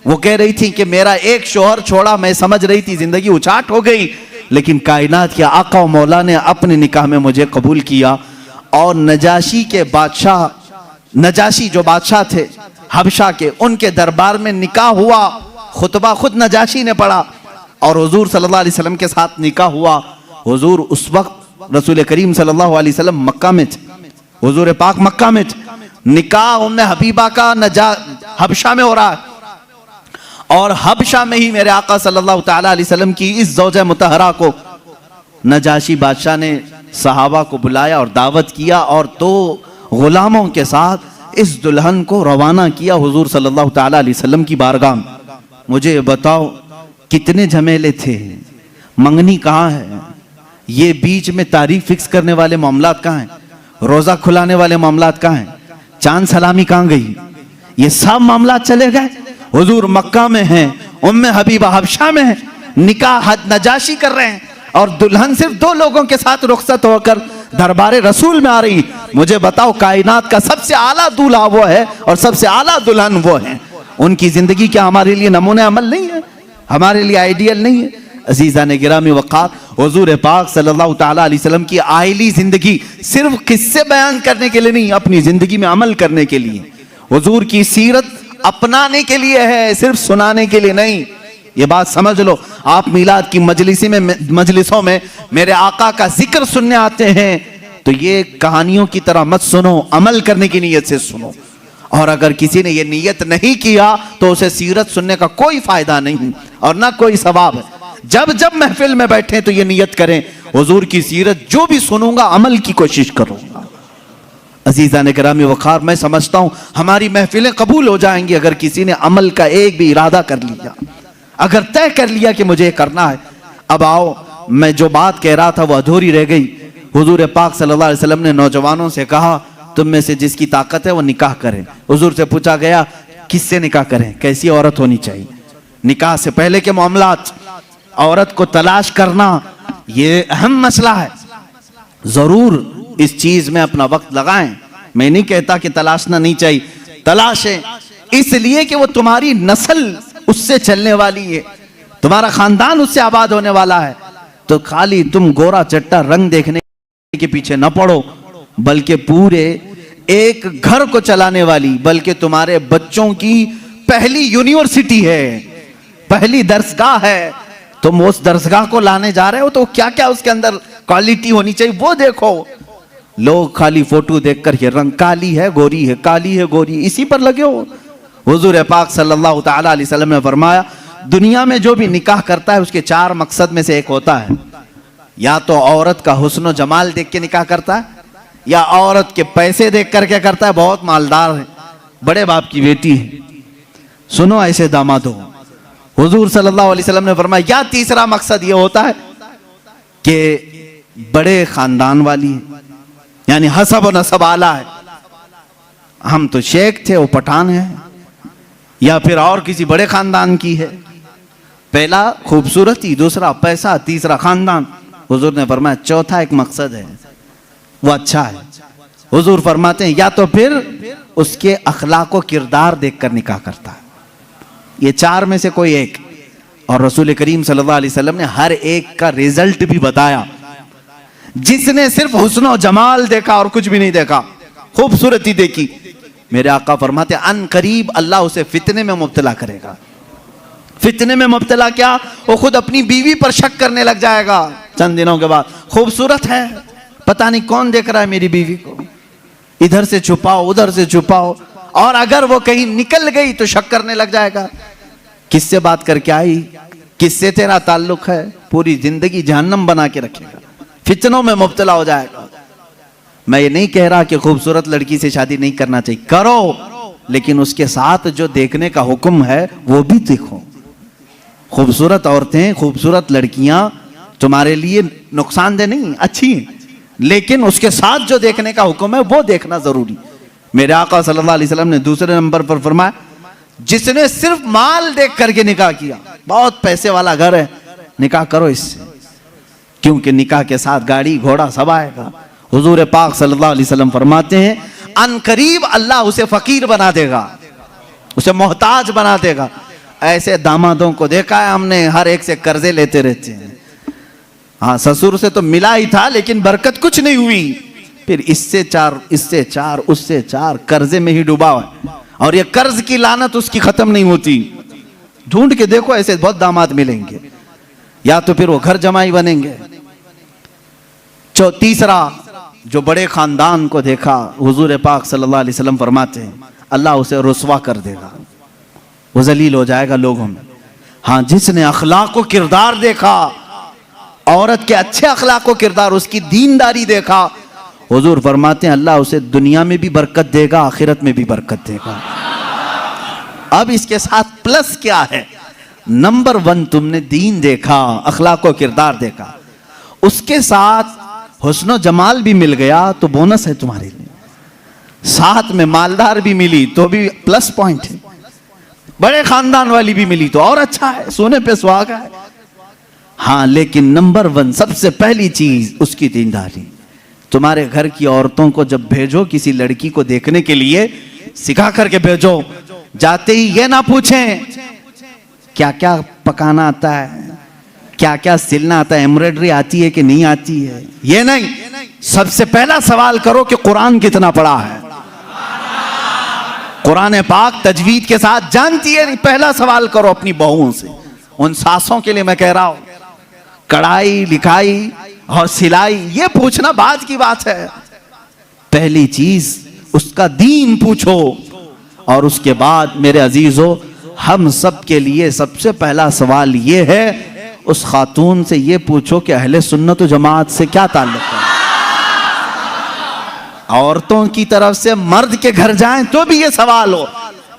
Speaker 2: वो कह रही थी कि मेरा एक शोहर छोड़ा, मैं समझ रही थी जिंदगी उचाट हो गई, लेकिन कायनात के आका और मौला ने अपने निकाह में मुझे कबूल किया। और नजाशी के बादशाह, नजाशी जो बादशाह थे हबशा के, उनके दरबार में निकाह हुआ। खुतबा खुद नजाशी ने पढ़ा और हुजूर सल्लल्लाहु अलैहि वसल्लम के साथ निकाह हुआ। हुजूर उस वक्त रसूल करीम सल्लल्लाहु अलैहि वसल्लम मक्का में थे, हुजूर पाक मक्का में थे। निकाह उम्मे हबीबा का हबशा में हो रहा है और हबशा में ही मेरे आका सल्लल्लाहु ताला अलैहि वसल्लम की इस ज़ौजा मुतहरा को नजाशी बादशाह ने सहाबा को बुलाया और दावत किया और 2 गुलामों के साथ इस दुल्हन को रवाना किया हुजूर सल्लल्लाहु ताला अलैहि वसल्लम की बारगाह में। मुझे बताओ कितने झमेले थे, मंगनी कहाँ है, ये बीच में तारीख फिक्स करने वाले मामलात कहाँ हैं, रोजा खुलाने वाले मामलात कहाँ हैं, चांद सलामी कहाँ गई, ये सब मामलात चले गए। हुजूर मक्का में हैं, उम्मे हबीबा हबशा में है, निकाह नजाशी कर रहे हैं और दुल्हन सिर्फ 2 लोगों के साथ रुखसत होकर दरबारे रसूल में आ रही। मुझे बताओ कायनात का सबसे आला दूल्हा वो है और सबसे आला दुल्हन वो है। उनकी जिंदगी क्या हमारे लिए नमूने अमल नहीं है, हमारे लिए आइडियल नहीं है। अजीज़ा ने गिरामी वक़ार, हुजूर पाक सल्लल्लाहु ताला अलैहि वसल्लम की आइली जिंदगी सिर्फ किस्से बयान करने के लिए नहीं, अपनी जिंदगी में अमल करने के लिए। हुजूर की सीरत अपनाने के लिए है, सिर्फ सुनाने के लिए नहीं। ये बात समझ लो। आप मिलाद की मजलिसों में मेरे आका का जिक्र सुनने आते हैं तो ये कहानियों की तरह मत सुनो, अमल करने की नीयत से सुनो। और अगर किसी ने ये नीयत नहीं किया तो उसे सीरत सुनने का कोई फायदा नहीं और ना कोई सवाब है। जब जब महफिल में बैठे तो ये नीयत करें, हुजूर की सीरत जो भी सुनूंगा अमल की कोशिश करूंगा। अजीज़ा ने गिरामी वक़ार, मैं समझता हूं हमारी महफिलें कबूल हो जाएंगी अगर किसी ने अमल का एक भी इरादा कर लिया, अगर तय कर लिया कि मुझे करना है। अब आओ, मैं जो बात कह रहा था वो अधूरी रह गई। हुजूर पाक सल्लल्लाहु अलैहि वसल्लम ने नौजवानों से कहा तुम में से जिसकी ताकत है वो निकाह करें। हुजूर से पूछा गया किससे निकाह करें, कैसी औरत होनी चाहिए। निकाह से पहले के मामलात, औरत को तलाश करना ये अहम मसला है। जरूर इस चीज में अपना वक्त लगाएं। मैं नहीं कहता कि तलाशना नहीं चाहिए, तलाशें, इसलिए कि वो तुम्हारी नस्ल उससे चलने वाली है, तुम्हारा खानदान उससे आबाद होने वाला है। तो खाली तुम गोरा चट्टा रंग देखने के पीछे न पड़ो, बल्कि पूरे एक घर को चलाने वाली, बल्कि तुम्हारे बच्चों की पहली यूनिवर्सिटी है, पहली दरसगाह है, तुम उस दरसगाह को लाने जा रहे हो, तो क्या क्या उसके अंदर क्वालिटी होनी चाहिए वो देखो। लोग खाली फोटो देखकर ये रंग काली है गोरी है, काली है गोरी, इसी पर लगे हो। हुजूर पाक सल्लल्लाहु ताला अलैहि वसल्लम ने फरमाया, दुनिया में जो भी निकाह करता है उसके 4 मकसद में से एक होता है, या तो औरत का हुस्न जमाल देख के निकाह करता है, या औरत के पैसे देख करके करता है, बहुत मालदार है, बड़े बाप की बेटी है, सुनो ऐसे दामाद हो। हुजूर सल्लल्लाहु अलैहि वसल्लम ने फरमाया, या तीसरा मकसद ये होता है कि बड़े खानदान वाली है, यानी हसब और नसब आला है, हम तो शेख थे वो पठान है, या फिर और किसी बड़े खानदान की है। पहला खूबसूरती, दूसरा पैसा, तीसरा खानदान। हुजूर ने फरमाया चौथा एक मकसद है, वो अच्छा है। हुजूर फरमाते हैं या तो फिर उसके अखलाक व किरदार देखकर निकाह करता है, ये 4 में से कोई एक। और रसूल करीम सल्लल्लाहु अलैहि वसल्लम ने हर एक का रिजल्ट भी बताया। जिसने सिर्फ हुस्न और जमाल देखा और कुछ भी नहीं देखा, खूबसूरती देखी, मेरे आका फरमाते अन करीब अल्लाह उसे फितने में मुब्तला करेगा। फितने में मुब्तला क्या, वो खुद अपनी बीवी पर शक करने लग जाएगा चंद दिनों के बाद। खूबसूरत है, पता नहीं कौन देख रहा है मेरी बीवी को, इधर से छुपाओ उधर से छुपाओ, और अगर वो कहीं निकल गई तो शक करने लग जाएगा, किससे बात करके आई, किससे तेरा ताल्लुक है, पूरी जिंदगी जहन्नम बना के रखेगा, फितनों में मुब्तला हो जाएगा। मैं ये नहीं कह रहा कि खूबसूरत लड़की से शादी नहीं करना चाहिए, करो, लेकिन उसके साथ जो देखने का हुक्म है वो भी देखो। खूबसूरत औरतें, खूबसूरत लड़कियां तुम्हारे लिए नुकसानदेह नहीं, अच्छी हैं, लेकिन उसके साथ जो देखने का हुक्म है वो देखना जरूरी। मेरे आका सल्लल्लाहु अलैहि वसल्लम ने दूसरे नंबर पर फरमाया, जिसने सिर्फ माल देख करके निकाह किया, बहुत पैसे वाला घर है, निकाह करो इससे, क्योंकि निकाह के साथ गाड़ी घोड़ा सब आएगा। हुजूर पाक सल्लल्लाहु अलैहि वसल्लम फरमाते हैं अनकरीब अल्लाह उसे फकीर बना देगा, उसे मोहताज बना देगा। ऐसे दामादों को देखा है हमने, हर एक से कर्जे लेते रहते हैं। हाँ, ससुर से तो मिला ही था लेकिन बरकत कुछ नहीं हुई, फिर इससे 4 इससे 4 उससे 4 कर्जे में ही डूबा है, और ये कर्ज की लानत उसकी खत्म नहीं होती। ढूंढ के देखो, ऐसे बहुत दामाद मिलेंगे, या तो फिर वो घर जमाई बनेंगे। तीसरा, जो बड़े खानदान को देखा, हुजूर पाक सल्लल्लाहु अलैहि वसल्लम फरमाते हैं अल्लाह उसे रुसवा कर देगा, वो जलील हो जाएगा लोगों में। हाँ, जिसने अखलाक व किरदार देखा, औरत के अच्छे अखलाक व किरदार, उसकी दीनदारी देखा, हुजूर फरमाते हैं अल्लाह उसे दुनिया में भी बरकत देगा, आखिरत में भी बरकत देगा। अब इसके साथ प्लस क्या है, नंबर 1 तुमने दीन देखा, अखलाक व किरदार देखा, उसके साथ हुस्न जमाल भी मिल गया तो बोनस है तुम्हारे लिए, साथ में मालदार भी मिली तो भी प्लस पॉइंट है, बड़े खानदान वाली भी मिली तो और अच्छा है, सोने पे सुहागा है। हाँ, लेकिन नंबर 1 सबसे पहली चीज उसकी दीनदारी। तुम्हारे घर की औरतों को जब भेजो किसी लड़की को देखने के लिए, सिखा करके भेजो, जाते ही ये ना पूछें क्या क्या पकाना आता है, क्या क्या सिलना आता है, एम्ब्रॉयडरी आती है कि नहीं आती है, ये नहीं, सबसे पहला सवाल करो कि कुरान कितना पढ़ा है, कुरान पाक तजवीद के साथ जानती है नहीं। पहला सवाल करो अपनी बहुओं से, उन सासों के लिए मैं कह रहा हूं, कढ़ाई लिखाई और सिलाई ये पूछना बाद की बात है, पहली चीज उसका दीन पूछो। और उसके बाद मेरे अजीजों, हम सब के लिए सबसे पहला सवाल ये है, उस खातून से ये पूछो कि अहले सुन्नत व जमात से क्या ताल्लुक है। औरतों की तरफ से मर्द के घर जाएं तो भी ये सवाल हो,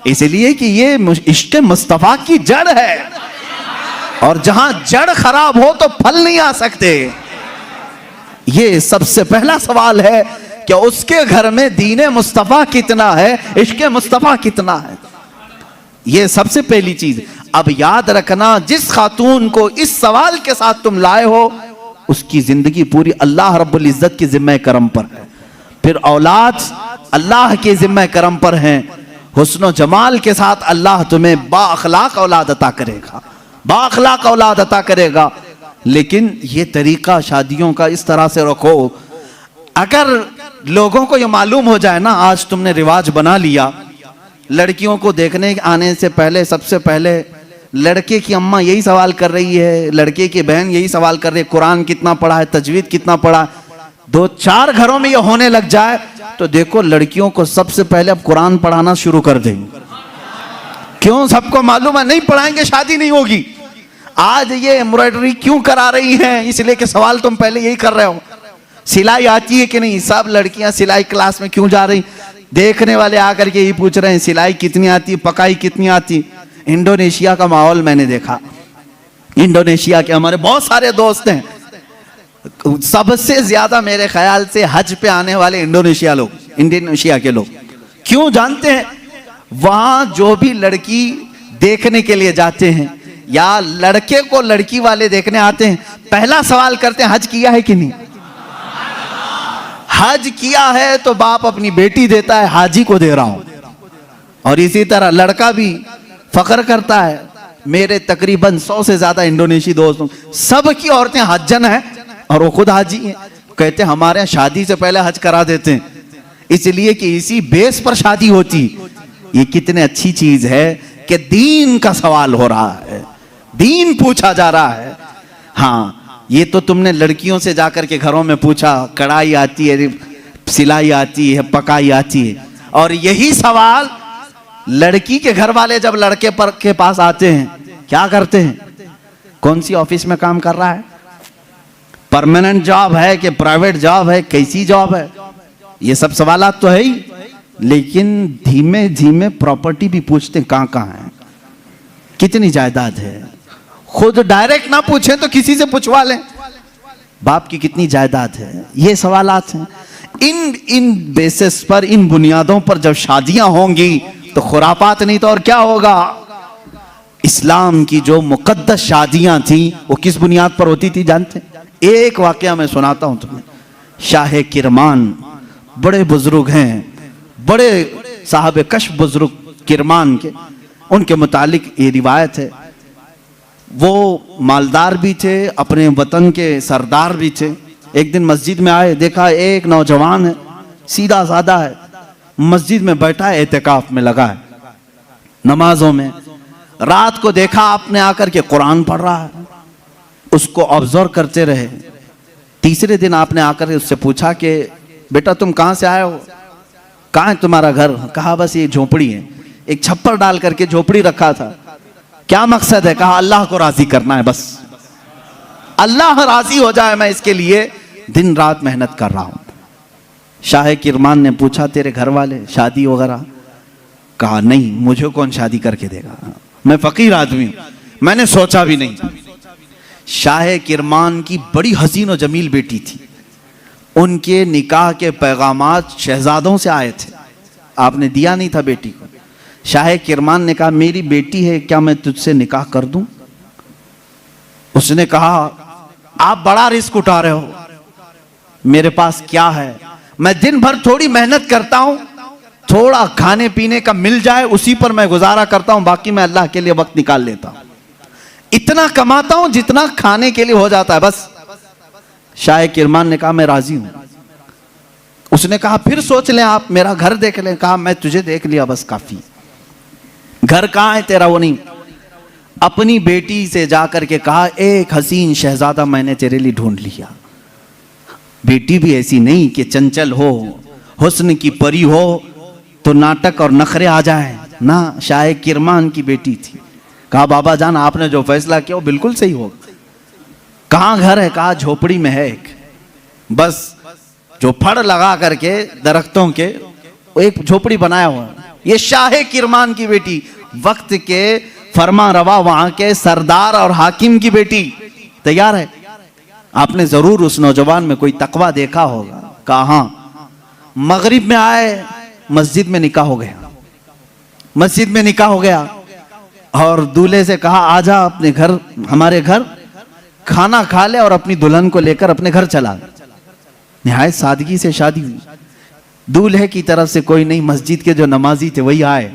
Speaker 2: इसलिए कि ये इश्क मुस्तफा की जड़ है, और जहां जड़ खराब हो तो फल नहीं आ सकते। ये सबसे पहला सवाल है कि उसके घर में दीन मुस्तफा कितना है, इश्क मुस्तफा कितना है, ये सबसे पहली चीज। अब याद रखना, जिस खातून को इस सवाल के साथ तुम लाए हो, उसकी जिंदगी पूरी अल्लाह रब्बुल इज्जत के जिम्मे करम पर है, फिर औलाद अल्लाह के जिम्मे करम पर है, हुस्न जमाल के साथ अल्लाह तुम्हें बाअखलाक औलाद अता करेगा, बाअखलाक औलाद अता करेगा। लेकिन ये तरीका शादियों का इस तरह से रखो, अगर लोगों को ये मालूम हो जाए ना, आज तुमने रिवाज बना लिया, लड़कियों को देखने आने से पहले सबसे पहले लड़के की अम्मा यही सवाल कर रही है, लड़के की बहन यही सवाल कर रही है, कुरान कितना पढ़ा है, तजवीद कितना पढ़ा है। 2-4 घरों में ये होने लग जाए तो देखो लड़कियों को सबसे पहले अब कुरान पढ़ाना शुरू कर देंगे। क्यों? सबको मालूम है नहीं पढ़ाएंगे शादी नहीं होगी। आज ये एम्ब्रॉयडरी क्यों करा रही हैं? इसलिए कि सवाल तुम पहले यही कर रहे हो, सिलाई आती है कि नहीं? सब लड़कियां सिलाई क्लास में क्यों जा रही? देखने वाले आकर के यही पूछ रहे हैं सिलाई कितनी आती, पकाई कितनी आती। इंडोनेशिया का माहौल मैंने देखा, इंडोनेशिया के हमारे बहुत सारे दोस्त हैं, सबसे ज्यादा मेरे ख्याल से हज पे आने वाले इंडोनेशिया के लोग। क्यों जानते हैं? वहां जो भी लड़की देखने के लिए जाते हैं या लड़के को लड़की वाले देखने आते हैं, पहला सवाल करते हैं हज किया है कि नहीं। हज किया है तो बाप अपनी बेटी देता है, हाजी को दे रहा हूं। और इसी तरह लड़का भी फख्र करता है, मेरे तकरीबन 100 से ज्यादा इंडोनेशी दोस्तों, सब की औरतें हज्जन है और वो खुद हाजी हैं। कहते हैं हमारे यहाँ शादी से पहले हज करा देते हैं, इसलिए कि इसी बेस पर शादी होती। ये कितने अच्छी चीज है कि दीन का सवाल हो रहा है, दीन पूछा जा रहा है। हाँ, ये तो तुमने लड़कियों से जाकर के घरों में पूछा, कढ़ाई आती है, सिलाई आती है, पकाई आती है। और यही सवाल लड़की के घर वाले जब लड़के पर के पास आते हैं, क्या करते हैं? कौन सी ऑफिस में काम कर रहा है, परमानेंट जॉब है कि प्राइवेट जॉब है, कैसी जॉब है, ये सब सवालात तो है ही। लेकिन धीमे धीमे प्रॉपर्टी भी पूछते हैं, कहाँ कहाँ है, कितनी जायदाद है। खुद डायरेक्ट ना पूछे तो किसी से पूछवा लें, बाप की कितनी जायदाद है। ये सवालात हैं। इन बेसिस पर, इन बुनियादों पर जब शादियां होंगी तो खुरापात नहीं तो और क्या होगा। इस्लाम की जो मुकद्दस शादियां थी वो किस बुनियाद पर होती थी जानते? एक वाकया मैं सुनाता हूं तुम्हें। शाह किरमान बड़े बुजुर्ग हैं, बड़े साहब कश बुजुर्ग किरमान के, उनके मुतालिक ये रिवायत है। वो मालदार भी थे, अपने वतन के सरदार भी थे। एक दिन मस्जिद में आए, देखा एक नौजवान है, सीधा साधा है, मस्जिद में बैठा है, एहतिकाफ में लगा है, नमाजों में। रात को देखा आपने आकर के कुरान पढ़ रहा है, उसको ऑब्जर्व करते रहे। तीसरे दिन आपने आकर के उससे पूछा कि बेटा तुम कहाँ से आए हो, कहाँ है तुम्हारा घर? कहा बस ये झोपड़ी है। एक छप्पर डाल करके झोपड़ी रखा था। क्या मकसद है? कहा अल्लाह को राजी करना है, बस अल्लाह राजी हो जाए, मैं इसके लिए दिन रात मेहनत कर रहा हूं। शाह किरमान ने पूछा तेरे घर वाले शादी वगैरह? कहा नहीं, मुझे कौन शादी करके देगा, मैं फकीर आदमी हूं, मैंने सोचा भी नहीं। शाह किरमान की बड़ी हसीन और जमील बेटी थी, उनके निकाह के पैगामात शहजादों से आए थे, आपने दिया नहीं था बेटी को। शाह किरमान ने कहा मेरी बेटी है, क्या मैं तुझसे निकाह कर दूं? उसने कहा आप बड़ा रिस्क उठा रहे हो, मेरे पास क्या है, मैं दिन भर थोड़ी मेहनत करता हूं, थोड़ा खाने पीने का मिल जाए उसी पर मैं गुजारा करता हूं, बाकी मैं अल्लाह के लिए वक्त निकाल लेता हूं, इतना कमाता हूं जितना खाने के लिए हो जाता है बस। शाह किरमान ने कहा मैं राजी हूं। उसने कहा फिर सोच लें, आप मेरा घर देख लें। कहा मैं तुझे देख लिया बस काफी, घर कहां है तेरा वो नहीं। अपनी बेटी से जाकर के कहा एक हसीन शहजादा मैंने तेरे लिए ढूंढ लिया। बेटी भी ऐसी नहीं कि चंचल हो, हुस्न की परी हो तो नाटक और नखरे आ जाए ना, शाह किरमान की बेटी थी। कहा बाबा जान आपने जो फैसला किया वो बिल्कुल सही होगा। कहां घर है? कहा झोपड़ी में है एक, बस जो फड़ लगा करके दरख्तों के एक झोपड़ी बनाया हुआ। ये शाह किरमान की बेटी, वक्त के फरमा रवा वहां के सरदार और हाकिम की बेटी तैयार है। आपने जरूर उस नौजवान में कोई तकवा देखा होगा। कहा हाँ। मगरिब में आए, मस्जिद में निकाह हो गया, मस्जिद में निकाह हो गया और दूल्हे से कहा आजा अपने घर, हमारे घर खाना खा ले और अपनी दुल्हन को लेकर अपने घर चला। निहायत सादगी से शादी हुई। दूल्हे की तरफ से कोई नहीं, मस्जिद के जो नमाजी थे वही आए,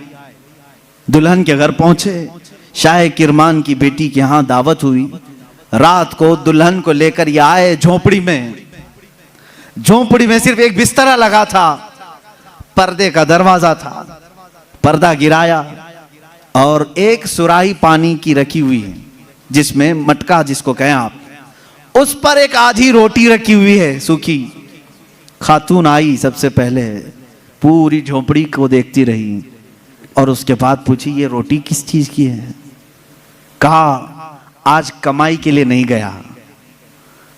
Speaker 2: दुल्हन के घर पहुंचे, शाह किरमान की बेटी के यहाँ दावत हुई। रात को दुल्हन को लेकर ये आए झोपड़ी में। झोपड़ी में सिर्फ एक बिस्तरा लगा था, पर्दे का दरवाजा था। पर्दा गिराया और एक सुराही पानी की रखी हुई है, जिसमें मटका जिसको कहें आप, उस पर एक आधी रोटी रखी हुई है सूखी। खातून आई, सबसे पहले पूरी झोपड़ी को देखती रही और उसके बाद पूछी ये रोटी किस चीज की है। कहा आज कमाई के लिए नहीं गया,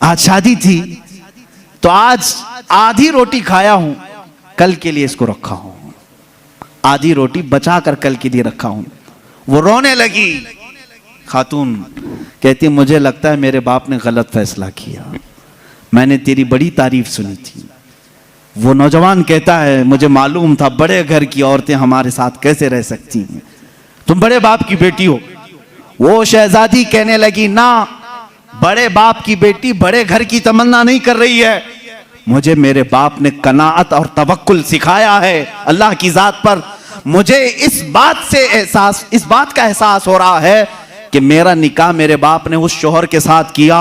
Speaker 2: आज शादी थी तो आज आधी रोटी खाया हूं, कल के लिए इसको रखा हूं। आधी रोटी बचा कर कल के लिए रखा हूं। वो रोने लगी। खातून कहती मुझे लगता है मेरे बाप ने गलत फैसला किया, मैंने तेरी बड़ी तारीफ सुनी थी। वो नौजवान कहता है मुझे मालूम था बड़े घर की औरतें हमारे साथ कैसे रह सकती हैं, तुम बड़े बाप की बेटी हो। वो शहजादी कहने लगी ना, बड़े बाप की बेटी बड़े घर की तमन्ना नहीं कर रही है, मुझे मेरे बाप ने कनाअत और तवक्कुल सिखाया है अल्लाह की जात पर। मुझे इस बात का एहसास हो रहा है कि मेरा निकाह मेरे बाप ने उस शोहर के साथ किया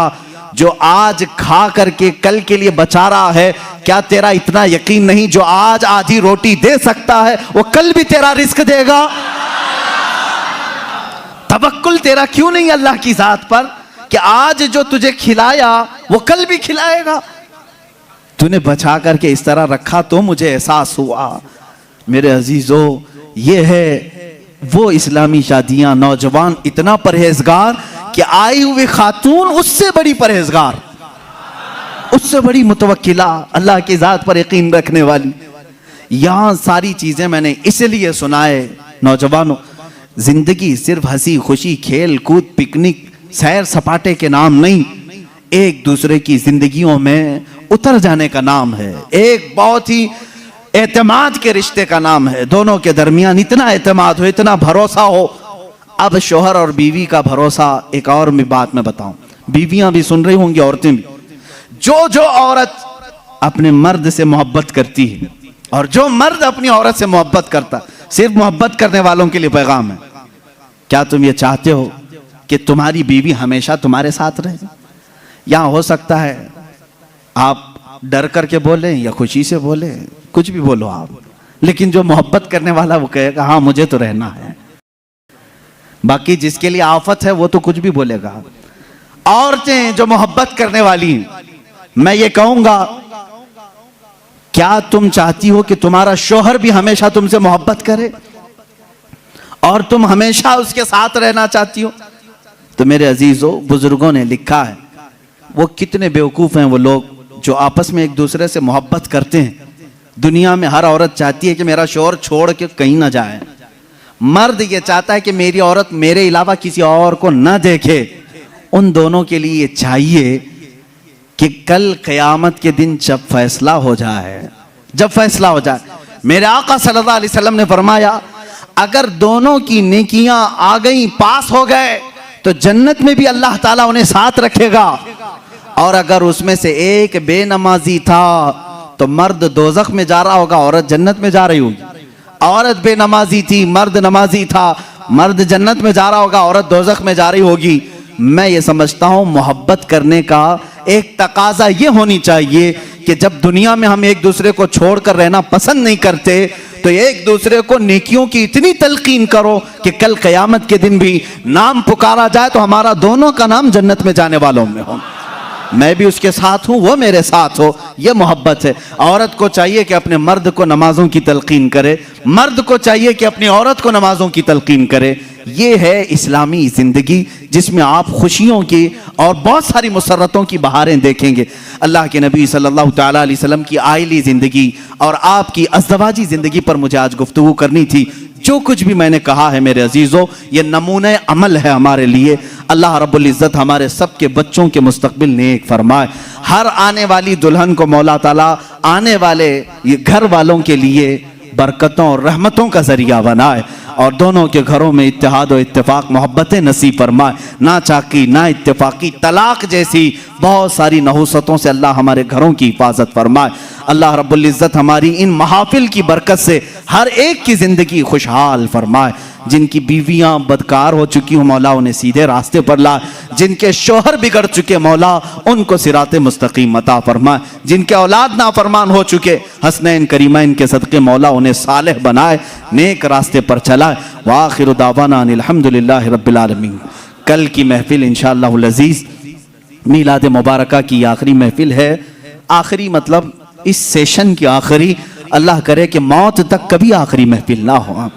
Speaker 2: जो आज खा करके कल के लिए बचा रहा है। क्या तेरा इतना यकीन नहीं जो आज आधी रोटी दे सकता है वो कल भी तेरा रिस्क देगा? तवक्कुल तेरा क्यों नहीं अल्लाह की जात पर कि आज जो तुझे खिलाया वो कल भी खिलाएगा? तूने बचा करके इस तरह रखा तो मुझे एहसास हुआ। मेरे अजीजों, ये है वो इस्लामी शादियां। नौजवान इतना परहेजगार कि आई हुई खातून उससे बड़ी परहेजगार, उससे बड़ी मुतवक्किला, अल्लाह की जात पर यकीन रखने वाली। यहां सारी चीजें मैंने इसलिए सुनाए नौजवानों, जिंदगी सिर्फ हंसी खुशी खेल कूद पिकनिक सैर सपाटे के नाम नहीं, एक दूसरे की जिंदगियों में उतर जाने का नाम है। एक बहुत ही एतमाद के रिश्ते का नाम है। दोनों के दरमियान इतना एतमाद हो, इतना भरोसा हो। अब शोहर और बीवी का भरोसा, एक और भी बात मैं बताऊं, बीवियां भी सुन रही होंगी, औरतें भी। जो औरत अपने मर्द से मोहब्बत करती है और जो मर्द अपनी औरत से मोहब्बत करता, सिर्फ मोहब्बत करने वालों के लिए पैगाम है। क्या तुम ये चाहते हो कि तुम्हारी बीवी हमेशा तुम्हारे साथ रहे? यहां हो सकता है आप डर करके बोले या खुशी से बोले, कुछ भी बोलो आप, लेकिन जो मोहब्बत करने वाला वो कहेगा हाँ मुझे तो रहना है। बाकी जिसके लिए आफत है वो तो कुछ भी बोलेगा। औरतें जो मोहब्बत करने वाली, मैं ये कहूंगा, क्या तुम चाहती हो कि तुम्हारा शौहर भी हमेशा तुमसे मोहब्बत करे और तुम हमेशा उसके साथ रहना चाहती हो? तो मेरे अजीजों, बुजुर्गों ने लिखा है, वो कितने बेवकूफ हैं वो लोग जो आपस में एक दूसरे से मोहब्बत करते हैं। दुनिया में हर औरत चाहती है कि मेरा शौहर छोड़ के कहीं ना जाए। मर्द ये चाहता है कि मेरी औरत मेरे अलावा किसी और को न देखे। उन दोनों के लिए चाहिए कि कल क़यामत के दिन जब फैसला हो जाए, मेरे आका सल्लल्लाहु अलैहि वसल्लम ने फरमाया, अगर दोनों की नेकियां आ गई, पास हो गए, तो जन्नत में भी अल्लाह ताला उन्हें साथ रखेगा। और अगर उसमें से एक बेनमाजी था तो मर्द दोजख में जा रहा होगा, औरत जन्नत में जा रही होगी। औरत बेनमाजी थी, मर्द नमाजी था, मर्द जन्नत में जा रहा होगा, औरत दोजख में जा रही होगी। मैं ये समझता हूं मोहब्बत करने का एक तकाजा ये होनी चाहिए कि जब दुनिया में हम एक दूसरे को छोड़कर रहना पसंद नहीं करते तो एक दूसरे को नेकियों की इतनी तलकीन करो कि कल क़यामत के दिन भी नाम पुकारा जाए तो हमारा दोनों का नाम जन्नत में जाने वालों में हो। मैं भी उसके साथ हूं, वो मेरे साथ हो, ये मोहब्बत है। औरत को चाहिए कि अपने मर्द को नमाजों की तलकीन करे, मर्द को चाहिए कि अपनी औरत को नमाजों की तलकीन करे। ये है इस्लामी जिंदगी जिसमें आप खुशियों की और बहुत सारी मुसर्रतों की बहारें देखेंगे। अल्लाह के नबी सल्लल्लाहु तआला अलैहि वसल्लम की आइली जिंदगी और आपकी अज़दवाजी जिंदगी पर मुझे आज गुफ्तगू करनी थी। जो कुछ भी मैंने कहा है मेरे अजीजों, ये नमूने अमल है हमारे लिए। अल्लाह रब्बुल इज़्ज़त हमारे सबके बच्चों के मुस्तकबिल नेक फरमाए। हर आने वाली दुल्हन को मौला ताला आने वाले ये घर वालों के लिए बरकतों और रहमतों का जरिया बनाए और दोनों के घरों में इत्तेहाद और इत्तेफाक मोहब्बतें नसीब फरमाए। ना चाकी ना इत्तेफाकी तलाक जैसी बहुत सारी नहुसतों से अल्लाह हमारे घरों की हिफाजत फरमाए। अल्लाह रब्बुल इज़्ज़त हमारी इन महाफिल की बरकत से हर एक की ज़िंदगी खुशहाल फरमाए। जिनकी बीवियां बदकार हो चुकी हो मौला उन्हें सीधे रास्ते पर ला। जिनके शोहर बिगड़ चुके मौला उनको सिराते मुस्तकीम अता फरमाए। जिनके औलाद नाफरमान हो चुके हसनैन करीमैन के सदक़े मौला उन्हें सालेह बनाए, नेक रास्ते पर चलाए। व आखिरु दावाना अनिल हम्दुलिल्लाहि रब्बिल आलमीन। कल की महफिल इंशाअल्लाहुल अज़ीज़ मीलाद मुबारका की आखिरी महफिल है। आखिरी मतलब इस सेशन की आखिरी, अल्लाह करे कि मौत तक कभी आखिरी महफिल ना हो।